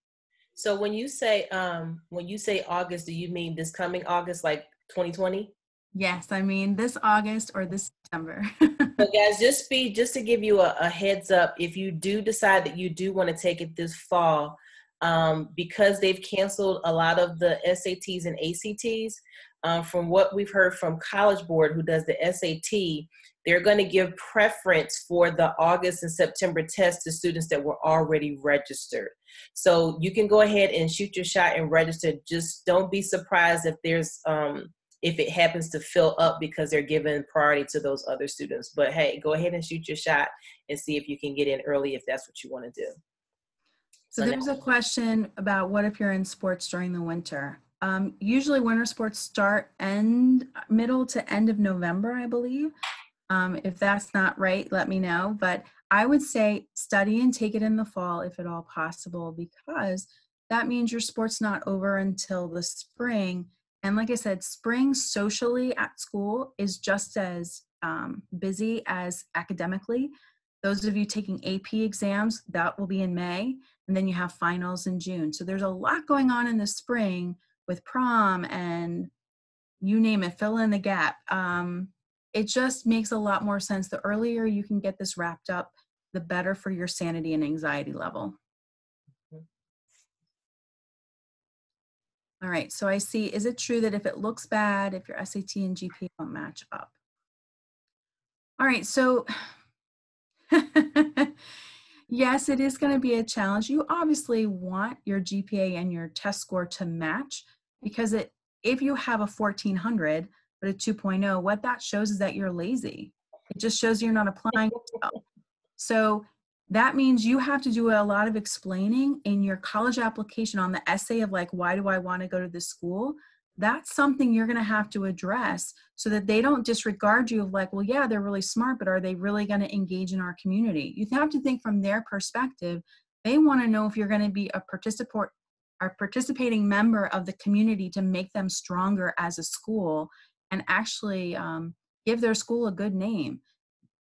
So when you say August, do you mean this coming August, like 2020? Yes, I mean this August or this September. So guys, just to give you a heads up, if you do decide that you do want to take it this fall, because they've canceled a lot of the SATs and ACTs, from what we've heard from College Board, who does the SAT, they're going to give preference for the August and September tests to students that were already registered. So you can go ahead and shoot your shot and register. Just don't be surprised if it happens to fill up because they're giving priority to those other students. But hey, go ahead and shoot your shot and see if you can get in early if that's what you want to do. So there's a question about what if you're in sports during the winter? Usually winter sports start middle to end of November, I believe. If that's not right, let me know. But I would say study and take it in the fall if at all possible, because that means your sport's not over until the spring. And like I said, spring socially at school is just as busy as academically. Those of you taking AP exams, that will be in May, and then you have finals in June. So there's a lot going on in the spring with prom and you name it, fill in the gap. It just makes a lot more sense. The earlier you can get this wrapped up, the better for your sanity and anxiety level. All right, so I see, is it true that if it looks bad, if your SAT and GPA don't match up? All right, so yes, it is going to be a challenge. You obviously want your GPA and your test score to match, because if you have a 1400 but a 2.0, what that shows is that you're lazy. It just shows you're not applying yourself. So that means you have to do a lot of explaining in your college application on the essay of like, why do I want to go to this school? That's something you're going to have to address so that they don't disregard you of like, well, yeah, they're really smart, but are they really going to engage in our community? You have to think from their perspective. They want to know if you're going to be a participating member of the community to make them stronger as a school and actually give their school a good name.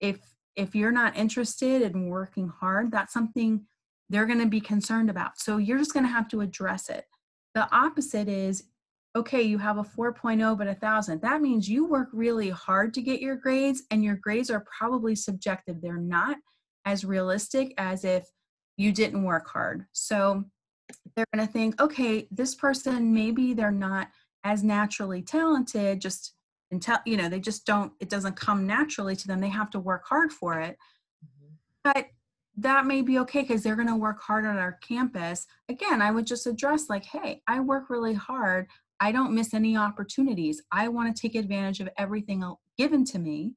If you're not interested in working hard, that's something they're going to be concerned about. So you're just going to have to address it. The opposite is, okay, you have a 4.0 but 1,000. That means you work really hard to get your grades, and your grades are probably subjective. They're not as realistic as if you didn't work hard. So they're going to think, okay, this person, maybe they're not as naturally talented, they just don't, it doesn't come naturally to them. They have to work hard for it. But that may be okay because they're going to work hard on our campus. Again, I would just address like, hey, I work really hard. I don't miss any opportunities. I want to take advantage of everything given to me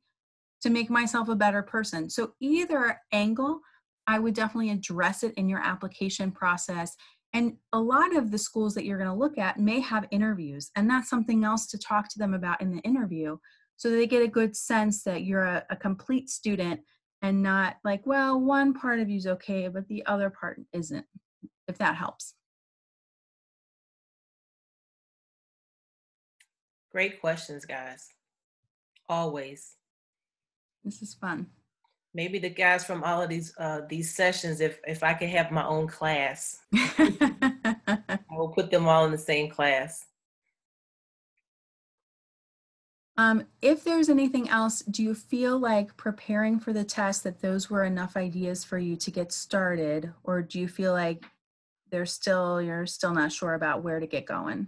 to make myself a better person. So either angle, I would definitely address it in your application process. And a lot of the schools that you're going to look at may have interviews, and that's something else to talk to them about in the interview so they get a good sense that you're a complete student and not like, well, one part of you is okay, but the other part isn't, if that helps. Great questions, guys. Always. This is fun. Maybe the guys from all of these sessions, if I could have my own class, I will put them all in the same class. If there's anything else, do you feel like preparing for the test that those were enough ideas for you to get started, or do you feel like you're still not sure about where to get going?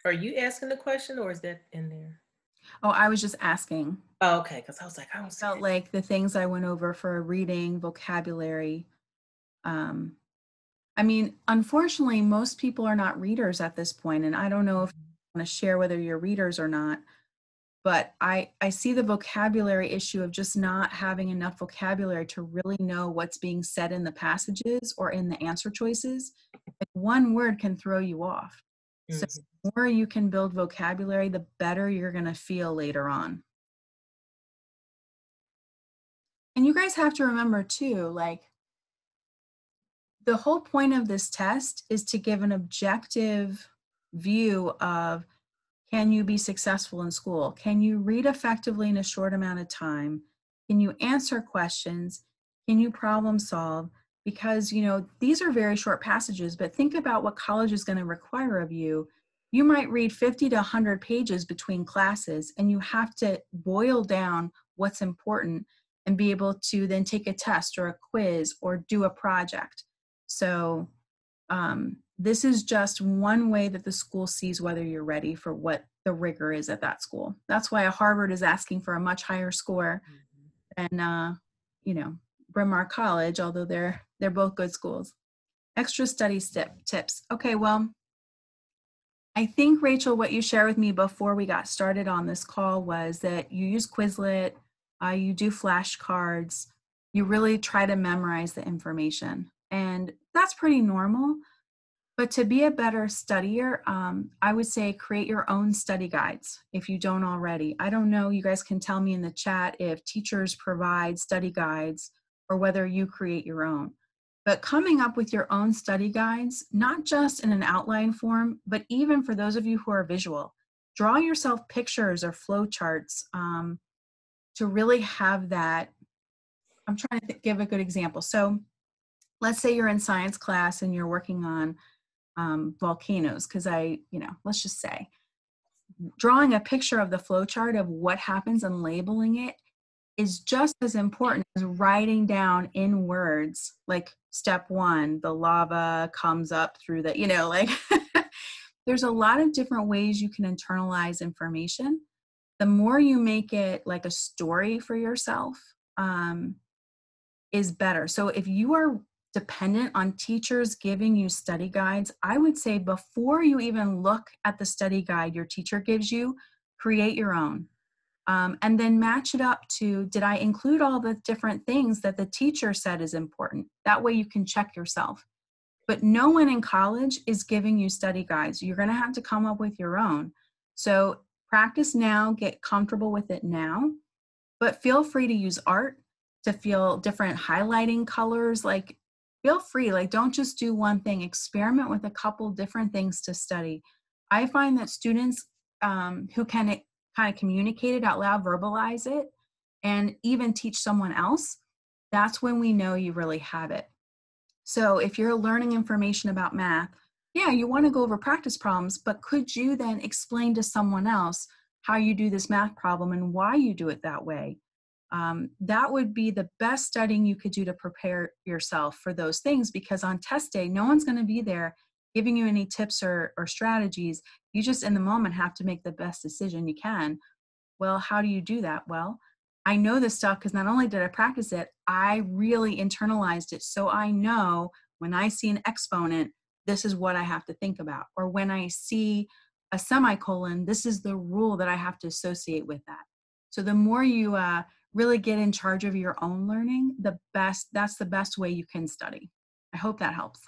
Are you asking the question, or is that in there? Oh, I was just asking. Oh, okay, because I was like, I don't felt like the things I went over for reading, vocabulary. I mean, unfortunately, most people are not readers at this point, and I don't know if you want to share whether you're readers or not, but I see the vocabulary issue of just not having enough vocabulary to really know what's being said in the passages or in the answer choices. Like one word can throw you off. So the more you can build vocabulary, the better you're going to feel later on. And you guys have to remember too, like the whole point of this test is to give an objective view of Can you be successful in school? Can you read effectively in a short amount of time? Can you answer questions? Can you problem solve? Because, you know, these are very short passages, but think about what college is going to require of you. You might read 50 to 100 pages between classes, and you have to boil down what's important and be able to then take a test or a quiz or do a project. So this is just one way that the school sees whether you're ready for what the rigor is at that school. That's why Harvard is asking for a much higher score than, you know, Bryn Mawr College, although they're both good schools. Extra study tips. Okay, well, I think, Rachel, what you shared with me before we got started on this call was that you use Quizlet, you do flashcards, you really try to memorize the information. And that's pretty normal. But to be a better studier, I would say create your own study guides if you don't already. I don't know, you guys can tell me in the chat if teachers provide study guides or whether you create your own. But coming up with your own study guides, not just in an outline form, but even for those of you who are visual, draw yourself pictures or flowcharts to really have that. I'm trying to give a good example. So let's say you're in science class and you're working on volcanoes, because let's just say, drawing a picture of the flowchart of what happens and labeling it is just as important as writing down in words, like step 1, the lava comes up through the, like there's a lot of different ways you can internalize information. The more you make it like a story for yourself is better. So if you are dependent on teachers giving you study guides, I would say before you even look at the study guide your teacher gives you, create your own. And then match it up to, did I include all the different things that the teacher said is important? That way you can check yourself. But no one in college is giving you study guides. You're going to have to come up with your own. So practice now, get comfortable with it now, but feel free to use art to feel different highlighting colors. Like, feel free, like don't just do one thing, experiment with a couple different things to study. I find that students who can kind of communicate it out loud, verbalize it, and even teach someone else, that's when we know you really have it. So if you're learning information about math, yeah, you want to go over practice problems, but could you then explain to someone else how you do this math problem and why you do it that way? That would be the best studying you could do to prepare yourself for those things, because on test day, no one's going to be there giving you any tips or strategies. You just in the moment have to make the best decision you can. Well, how do you do that? Well, I know this stuff because not only did I practice it, I really internalized it. So I know when I see an exponent, this is what I have to think about. Or when I see a semicolon, this is the rule that I have to associate with that. So the more you really get in charge of your own learning, that's the best way you can study. I hope that helps.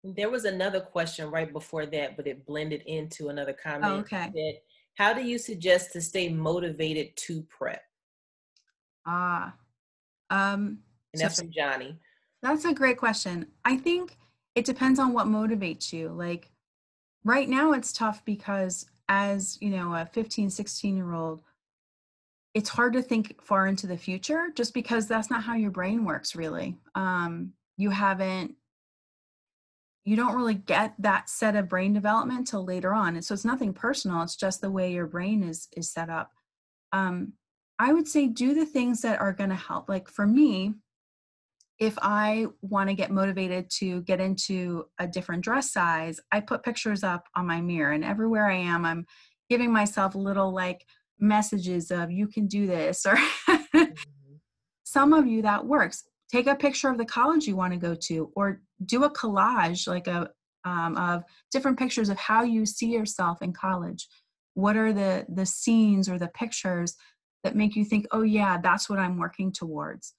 There was another question right before that, but it blended into another comment. Oh, okay. That, how do you suggest to stay motivated to prep? And that's from Johnny. That's a great question. I think it depends on what motivates you. Like right now it's tough because as, a 15, 16-year-old, it's hard to think far into the future just because that's not how your brain works really. You don't really get that set of brain development till later on. And so it's nothing personal. It's just the way your brain is set up. I would say do the things that are going to help. Like for me, if I want to get motivated to get into a different dress size, I put pictures up on my mirror, and everywhere I am, I'm giving myself little like messages of you can do this, or some of you that works. Take a picture of the college you want to go to, or do a collage like of different pictures of how you see yourself in college. What are the scenes or the pictures that make you think, oh yeah, that's what I'm working towards.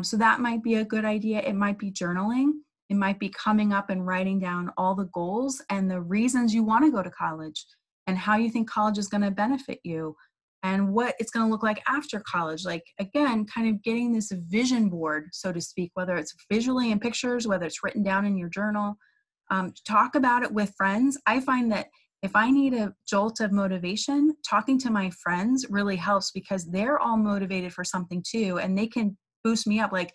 So that might be a good idea. It might be journaling. It might be coming up and writing down all the goals and the reasons you want to go to college and how you think college is going to benefit you and what it's going to look like after college. Like, again, kind of getting this vision board, so to speak, whether it's visually in pictures, whether it's written down in your journal. Talk about it with friends. I find that If I need a jolt of motivation, talking to my friends really helps because they're all motivated for something too, and they can boost me up like,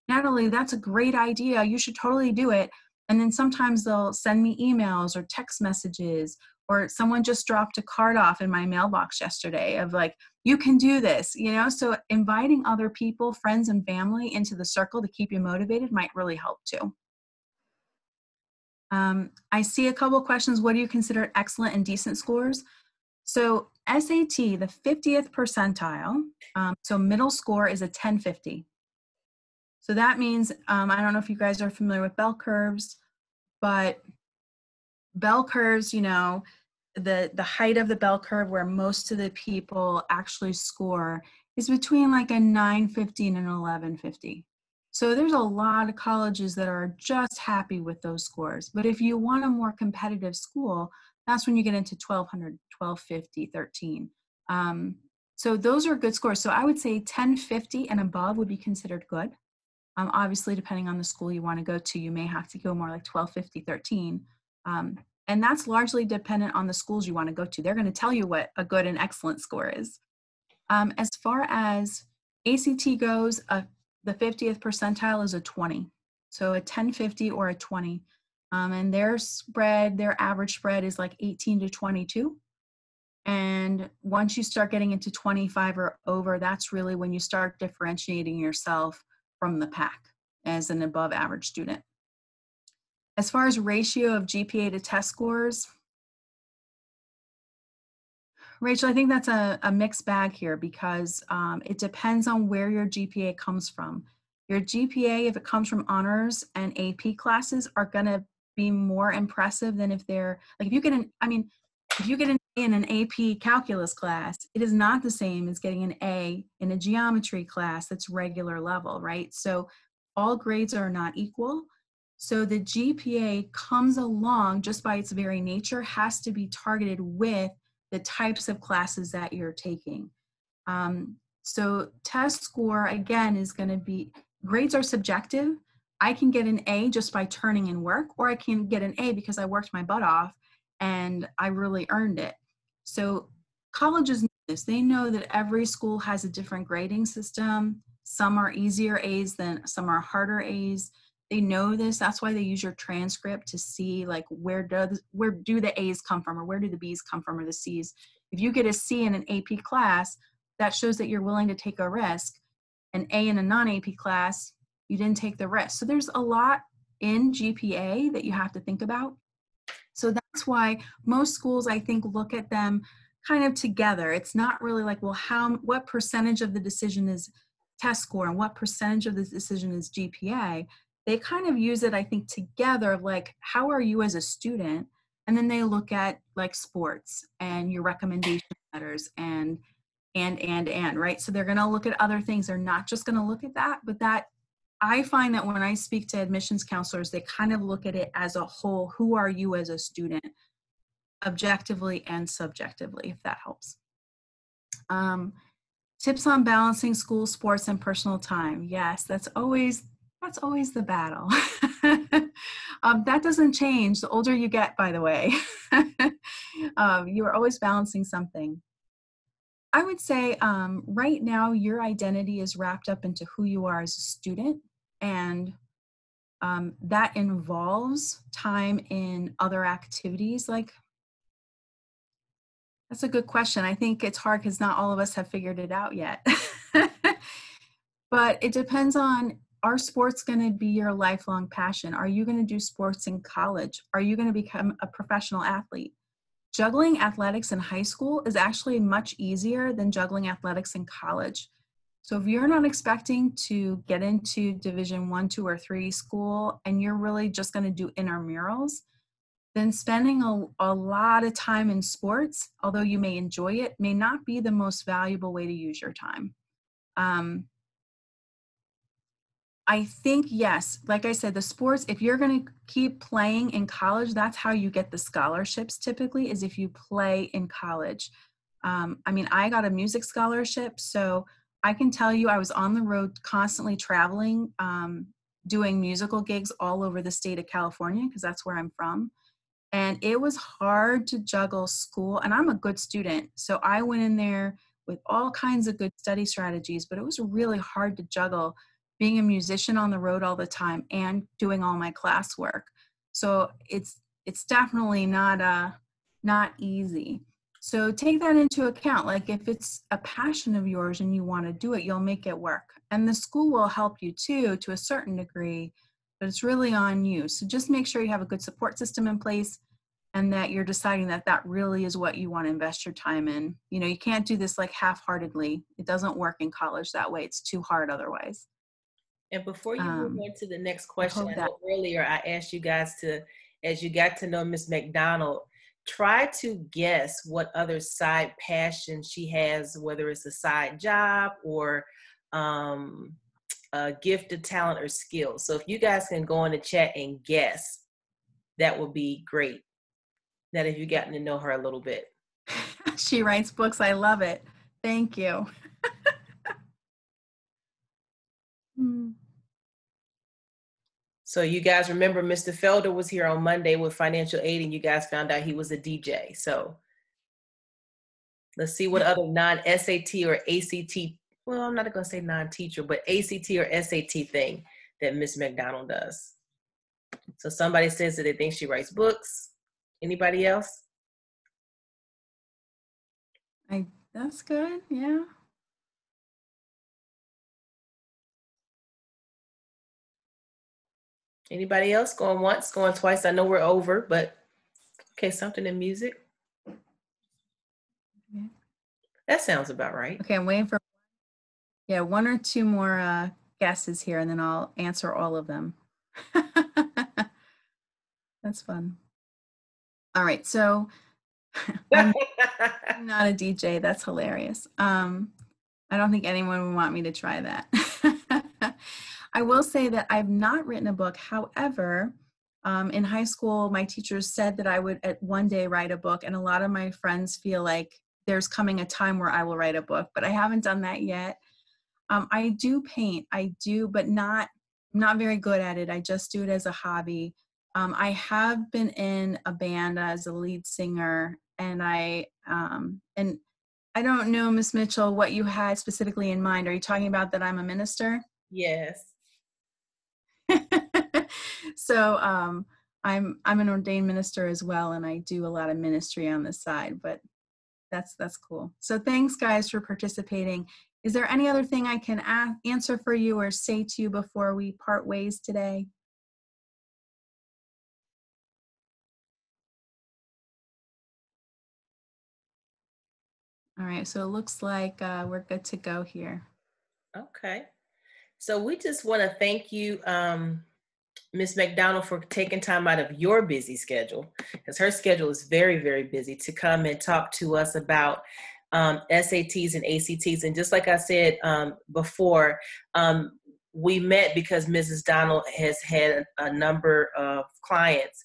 Natalie, that's a great idea. You should totally do it. And then sometimes they'll send me emails or text messages, or someone just dropped a card off in my mailbox yesterday of like, you can do this, you know? So inviting other people, friends and family into the circle to keep you motivated might really help too. I see a couple of questions. What do you consider excellent and decent scores? So SAT, the 50th percentile, so middle score is a 1050. So that means, I don't know if you guys are familiar with bell curves, but bell curves, you know, the height of the bell curve where most of the people actually score is between like a 950 and an 1150. So there's a lot of colleges that are just happy with those scores. But if you want a more competitive school, that's when you get into 1200, 1250, 13. So those are good scores. So I would say 1050 and above would be considered good. Obviously, depending on the school you want to go to, you may have to go more like 1250, 13. And that's largely dependent on the schools you want to go to. They're going to tell you what a good and excellent score is. As far as ACT goes, the 50th percentile is a 20. So a 1050 or a 20. And their spread, their average spread is like 18 to 22. And once you start getting into 25 or over, that's really when you start differentiating yourself from the pack as an above average student. As far as ratio of GPA to test scores, Rachel, I think that's a mixed bag here because it depends on where your GPA comes from. Your GPA, if it comes from honors and AP classes, are going to be more impressive than if they're, like if you get an, if you get an A in an AP calculus class, it is not the same as getting an A in a geometry class that's regular level, right? So all grades are not equal. So the GPA comes along just by its very nature, has to be targeted with the types of classes that you're taking. So test score, again, is going to be, grades are subjective. I can get an A just by turning in work, or I can get an A because I worked my butt off and I really earned it. So colleges know this. They know that every school has a different grading system. Some are easier A's than some are harder A's. They know this. That's why they use your transcript to see like where do the A's come from, or where do the B's come from, or the C's. If you get a C in an AP class, that shows that you're willing to take a risk. An A in a non-AP class, you didn't take the risk. So there's a lot in GPA that you have to think about. So that's why most schools, I think, look at them kind of together. It's not really like, well, what percentage of the decision is test score and what percentage of the decision is GPA. They kind of use it, I think, together of like, how are you as a student? And then they look at like sports and your recommendation letters and, right? So they're going to look at other things. They're not just going to look at that, but that I find that when I speak to admissions counselors, they kind of look at it as a whole. Who are you as a student, objectively and subjectively, if that helps. Tips on balancing school, sports, and personal time. Yes, that's always the battle. That doesn't change the older you get, by the way. You are always balancing something. I would say right now your identity is wrapped up into who you are as a student, and that involves time in other activities. Like, that's a good question. I think it's hard because not all of us have figured it out yet. But it depends on, are sports going to be your lifelong passion? Are you going to do sports in college? Are you going to become a professional athlete? Juggling athletics in high school is actually much easier than juggling athletics in college. So if you're not expecting to get into Division 1, 2, or 3 school, and you're really just going to do intramurals, then spending a lot of time in sports, although you may enjoy it, may not be the most valuable way to use your time. I think, yes, like I said, the sports, if you're going to keep playing in college, that's how you get the scholarships typically, is if you play in college. I mean, I got a music scholarship, so I can tell you I was on the road constantly traveling, doing musical gigs all over the state of California, because that's where I'm from. And it was hard to juggle school, and I'm a good student. So I went in there with all kinds of good study strategies, but it was really hard to juggle being a musician on the road all the time and doing all my classwork. So it's definitely not easy. So take that into account. Like if it's a passion of yours and you want to do it, you'll make it work. And the school will help you too, to a certain degree, but it's really on you. So just make sure you have a good support system in place and that you're deciding that that really is what you want to invest your time in. You know, you can't do this like half-heartedly. It doesn't work in college that way. It's too hard otherwise. And before you move on to the next I question, hope I that- know earlier I asked you guys to, as you got to know Miss McDonald, try to guess what other side passion she has, whether it's a side job or a gift, a talent, or skill. So if you guys can go in the chat and guess, that would be great. That if you've gotten to know her a little bit. She writes books. I love it. Thank you. So you guys remember Mr. Felder was here on Monday with financial aid and you guys found out he was a DJ. So let's see what other non-SAT or ACT, well, I'm not going to say non-teacher, but ACT or SAT thing that Miss McDonald does. So somebody says that they think she writes books. Anybody else? That's good. Yeah. Anybody else? Going once, going twice. I know we're over, but okay, something in music. Yeah. That sounds about right. Okay, I'm waiting for one or two more guesses here, and then I'll answer all of them. That's fun. All right, so I'm not a DJ. That's hilarious. I don't think anyone would want me to try that. I will say that I've not written a book. However, in high school, my teachers said that I would at one day write a book, and a lot of my friends feel like there's coming a time where I will write a book, but I haven't done that yet. I do paint. I do, but not very good at it. I just do it as a hobby. I have been in a band as a lead singer, and I don't know, Miss Mitchell, what you had specifically in mind. Are you talking about that I'm a minister? Yes. So I'm an ordained minister as well, and I do a lot of ministry on the side, but that's cool. So thanks guys for participating. Is there any other thing I can answer for you or say to you before we part ways today? All right, so it looks like we're good to go here. Okay. So we just want to thank you, Ms. McDonald, for taking time out of your busy schedule, because her schedule is very, very busy, to come and talk to us about SATs and ACTs. And just like I said before, we met because Mrs. Donald has had a number of clients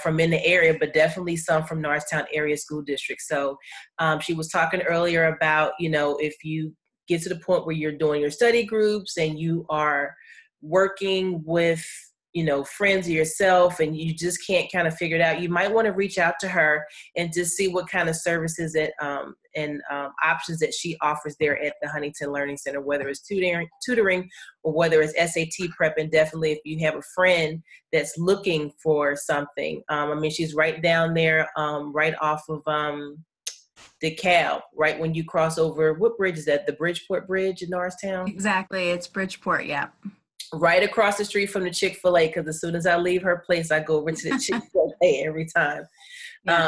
from in the area, but definitely some from Norristown area school district. So she was talking earlier about, you know, if you get to the point where you're doing your study groups and you are working with, you know, friends of yourself and you just can't kind of figure it out, you might want to reach out to her and just see what kind of services that and options that she offers there at the Huntington Learning Center, whether it's tutoring or whether it's SAT prep. And definitely if you have a friend that's looking for something, I mean, she's right down there, right off of DeKalb, right when you cross over, what bridge is that? The Bridgeport Bridge in Norristown? Exactly, it's Bridgeport, yeah. Right across the street from the Chick-fil-A, because as soon as I leave her place, I go over to the Chick-fil-A every time. Yeah.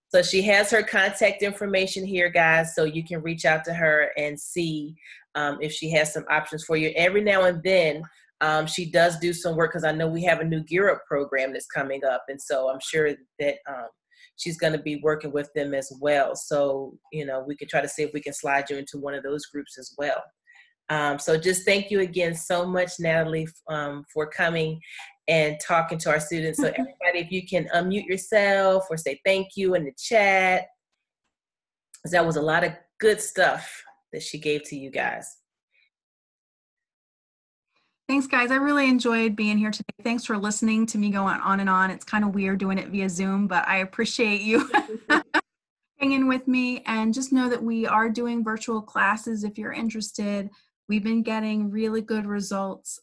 So she has her contact information here, guys, so you can reach out to her and see if she has some options for you. Every now and then, she does do some work, because I know we have a new Gear Up program that's coming up, and so I'm sure that she's going to be working with them as well. So, you know, we could try to see if we can slide you into one of those groups as well. So just thank you again so much, Natalie, for coming and talking to our students. So everybody, if you can unmute yourself or say thank you in the chat, because that was a lot of good stuff that she gave to you guys. Thanks, guys. I really enjoyed being here today. Thanks for listening to me go on and on. It's kind of weird doing it via Zoom, but I appreciate you hanging with me. And just know that we are doing virtual classes if you're interested. We've been getting really good results.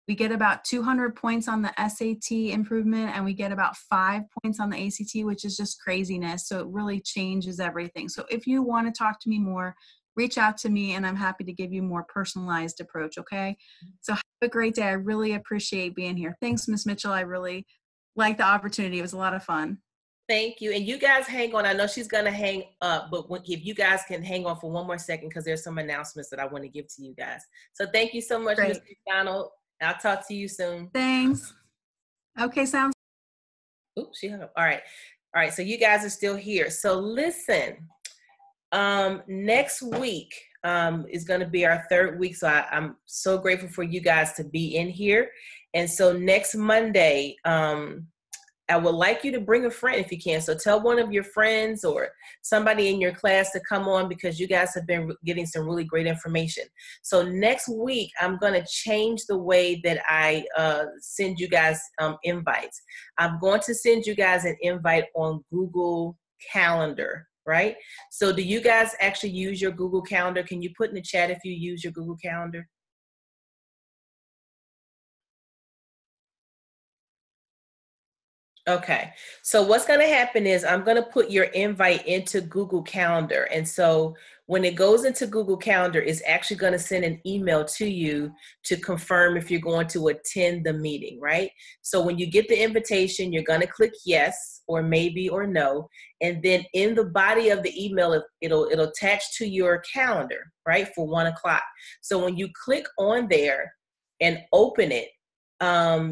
We get about 200 points on the SAT improvement, and we get about 5 points on the ACT, which is just craziness. So it really changes everything. So if you want to talk to me more, reach out to me, and I'm happy to give you a more personalized approach, okay? So have a great day. I really appreciate being here. Thanks, Ms. Mitchell. I really like the opportunity. It was a lot of fun. Thank you. And you guys hang on. I know she's going to hang up, but if you guys can hang on for one more second, because there's some announcements that I want to give to you guys. So thank you so much, Mr. McDonald. I'll talk to you soon. Thanks. Okay, sounds. Oops, she hung up. All right. All right. So you guys are still here. So listen, next week is going to be our third week. So I'm so grateful for you guys to be in here. And so next Monday, I would like you to bring a friend if you can. So tell one of your friends or somebody in your class to come on, because you guys have been getting some really great information. So next week, I'm going to change the way that I send you guys invites. I'm going to send you guys an invite on Google Calendar, right? So do you guys actually use your Google Calendar? Can you put in the chat if you use your Google Calendar? Okay, so what's going to happen is I'm going to put your invite into Google Calendar. And so when it goes into Google Calendar, it's actually going to send an email to you to confirm if you're going to attend the meeting, right? So when you get the invitation, you're going to click yes or maybe or no. And then in the body of the email, it'll attach to your calendar, right, for 1 o'clock. So when you click on there and open it,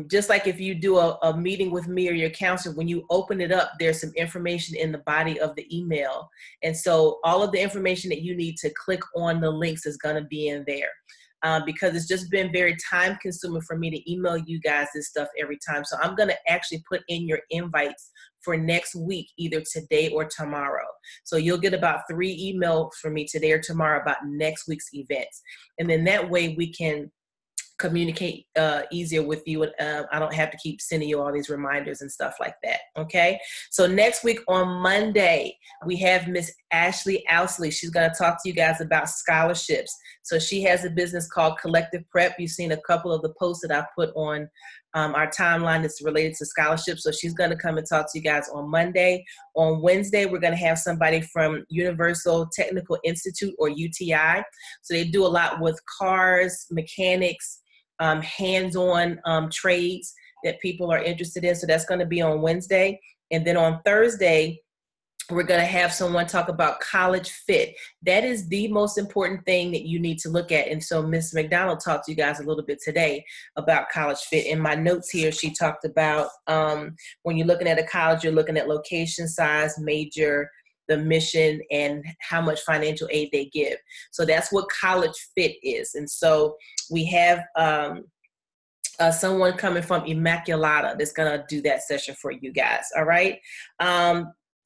just like if you do a meeting with me or your counselor, when you open it up, there's some information in the body of the email. And so all of the information that you need to click on the links is going to be in there. Because it's just been very time consuming for me to email you guys this stuff every time. So I'm going to actually put in your invites for next week, either today or tomorrow. So you'll get about 3 emails from me today or tomorrow about next week's events. And then that way we can communicate easier with you, and I don't have to keep sending you all these reminders and stuff like that. Okay, so next week on Monday we have Miss Ashley Ousley. She's going to talk to you guys about scholarships. So she has a business called Collective Prep. You've seen a couple of the posts that I put on our timeline that's related to scholarships. So she's going to come and talk to you guys on Monday. On Wednesday, we're going to have somebody from Universal Technical Institute, or UTI. So they do a lot with cars, mechanics, hands-on trades that people are interested in. So that's going to be on Wednesday. And then on Thursday, we're going to have someone talk about college fit. That is the most important thing that you need to look at. And so Ms. McDonald talked to you guys a little bit today about college fit. In my notes here, she talked about when you're looking at a college, you're looking at location, size, major, the mission, and how much financial aid they give. So that's what college fit is. And so we have someone coming from Immaculata that's going to do that session for you guys. All right.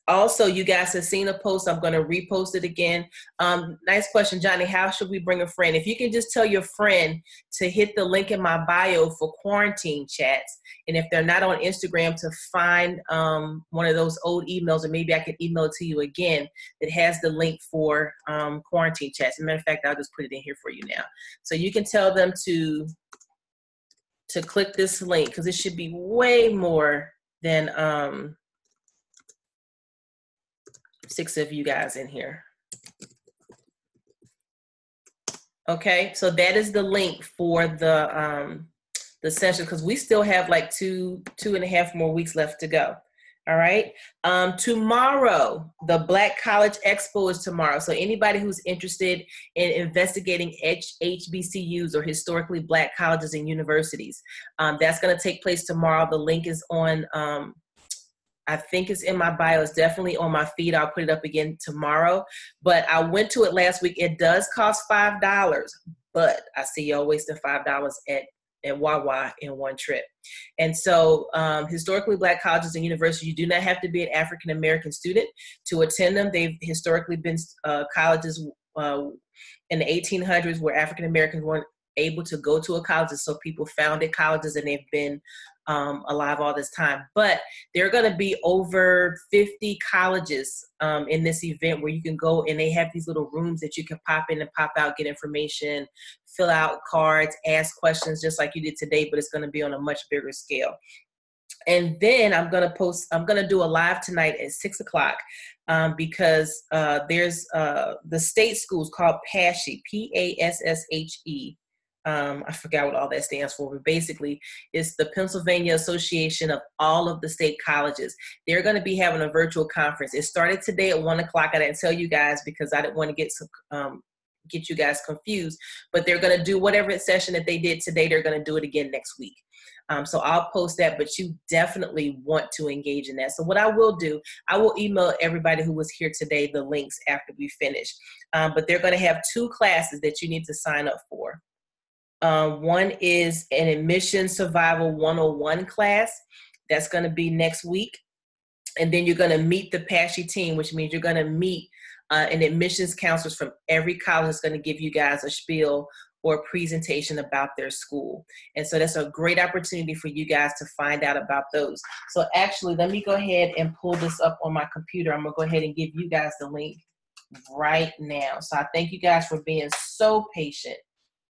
Also, you guys have seen a post. I'm going to repost it again. Nice question, Johnny. How should we bring a friend? If you can just tell your friend to hit the link in my bio for quarantine chats. And if they're not on Instagram, to find one of those old emails, or maybe I can email it to you again, that has the link for quarantine chats. As a matter of fact, I'll just put it in here for you now. So you can tell them to click this link, because it should be way more than 6 of you guys in here. Okay, so that is the link for the session, because we still have like two and a half more weeks left to go. All right. Tomorrow, the Black College Expo is tomorrow. So anybody who's interested in investigating HBCUs, or historically Black colleges and universities, that's going to take place tomorrow. The link is on, I think it's in my bio. It's definitely on my feed. I'll put it up again tomorrow. But I went to it last week. It does cost $5, but I see y'all wasting $5 at Wawa in one trip. And so historically Black colleges and universities, you do not have to be an African-American student to attend them. They've historically been colleges in the 1800s where African-Americans weren't able to go to a college. So people founded colleges and they've been alive all this time. But there are going to be over 50 colleges in this event where you can go, and they have these little rooms that you can pop in and pop out, get information, fill out cards, ask questions just like you did today, but it's going to be on a much bigger scale. And then I'm going to do a live tonight at 6 o'clock because there's the state schools called PASSHE, P-A-S-S-H-E. I forgot what all that stands for, but basically it's the Pennsylvania Association of all of the state colleges. They're going to be having a virtual conference. It started today at 1 o'clock. I didn't tell you guys because I didn't want to get you guys confused, but they're going to do whatever session that they did today. They're going to do it again next week. So I'll post that, but you definitely want to engage in that. So what I will do, I will email everybody who was here today the links after we finish. But they're going to have 2 classes that you need to sign up for. One is an Admission Survival 101 class. That's going to be next week. And then you're going to meet the PASSHE team, which means you're going to meet an admissions counselors from every college that's going to give you guys a spiel or a presentation about their school. And so that's a great opportunity for you guys to find out about those. So actually, let me go ahead and pull this up on my computer. I'm going to go ahead and give you guys the link right now. So I thank you guys for being so patient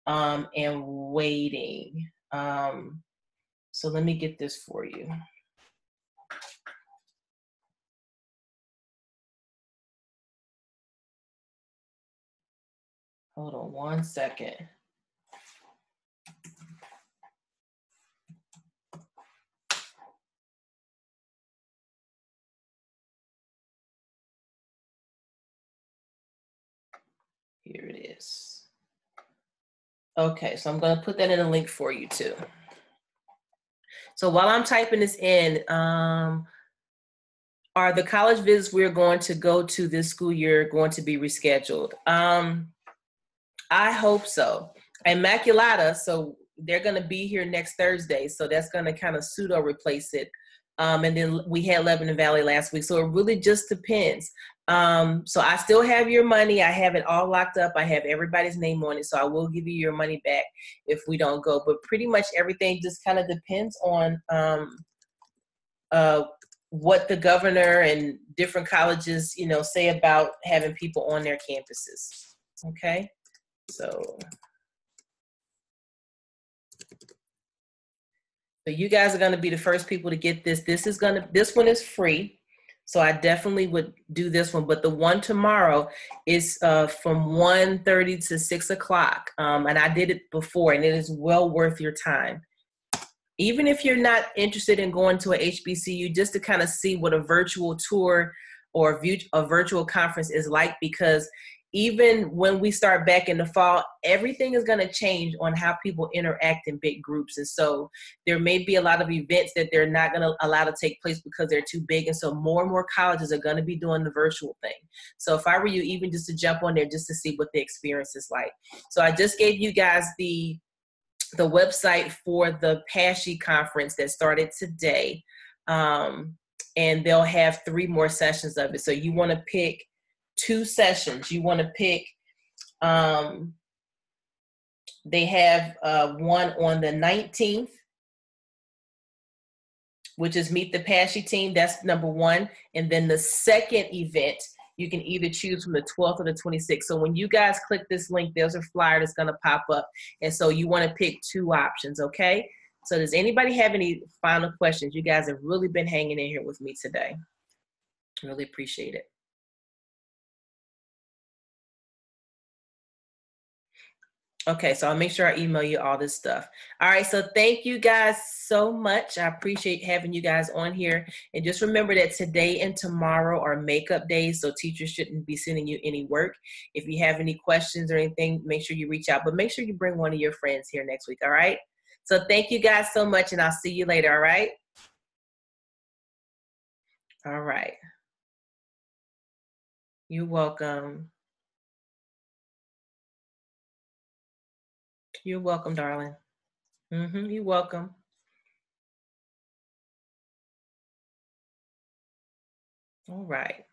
and waiting. So let me get this for you. Hold on 1 second. Here it is. Okay, so I'm going to put that in a link for you too. So while I'm typing this in, are the college visits we're going to go to this school year going to be rescheduled? I hope so. Immaculata, so they're going to be here next Thursday, so that's going to kind of pseudo replace it. And then we had Lebanon Valley last week, so it really just depends. So I still have your money. I have it all locked up. I have everybody's name on it, so I will give you your money back if we don't go. But pretty much everything just kind of depends on what the governor and different colleges, you know, say about having people on their campuses. Okay, so you guys are going to be the first people to get this. This one is free. So I definitely would do this one, but the one tomorrow is from 1:30 to 6 o'clock. And I did it before, and it is well worth your time. Even if you're not interested in going to a HBCU, just to kind of see what a virtual tour or a virtual conference is like, because even when we start back in the fall, everything is going to change on how people interact in big groups. And so there may be a lot of events that they're not going to allow to take place because they're too big. And so more and more colleges are going to be doing the virtual thing. So if I were you, even just to jump on there just to see what the experience is like. So I just gave you guys the website for the PASSHE conference that started today. And they'll have 3 more sessions of it. So you want to pick 2 sessions. You want to pick, they have one on the 19th, which is Meet the PASSHE team. That's number 1. And then the second event, you can either choose from the 12th or the 26th. So when you guys click this link, there's a flyer that's going to pop up. And so you want to pick 2 options, okay? So does anybody have any final questions? You guys have really been hanging in here with me today. Really appreciate it. Okay, so I'll make sure I email you all this stuff. All right, so thank you guys so much. I appreciate having you guys on here. And just remember that today and tomorrow are makeup days, so teachers shouldn't be sending you any work. If you have any questions or anything, make sure you reach out. But make sure you bring one of your friends here next week, all right? So thank you guys so much, and I'll see you later, all right? All right. You're welcome. You're welcome, darling. You're welcome. All right.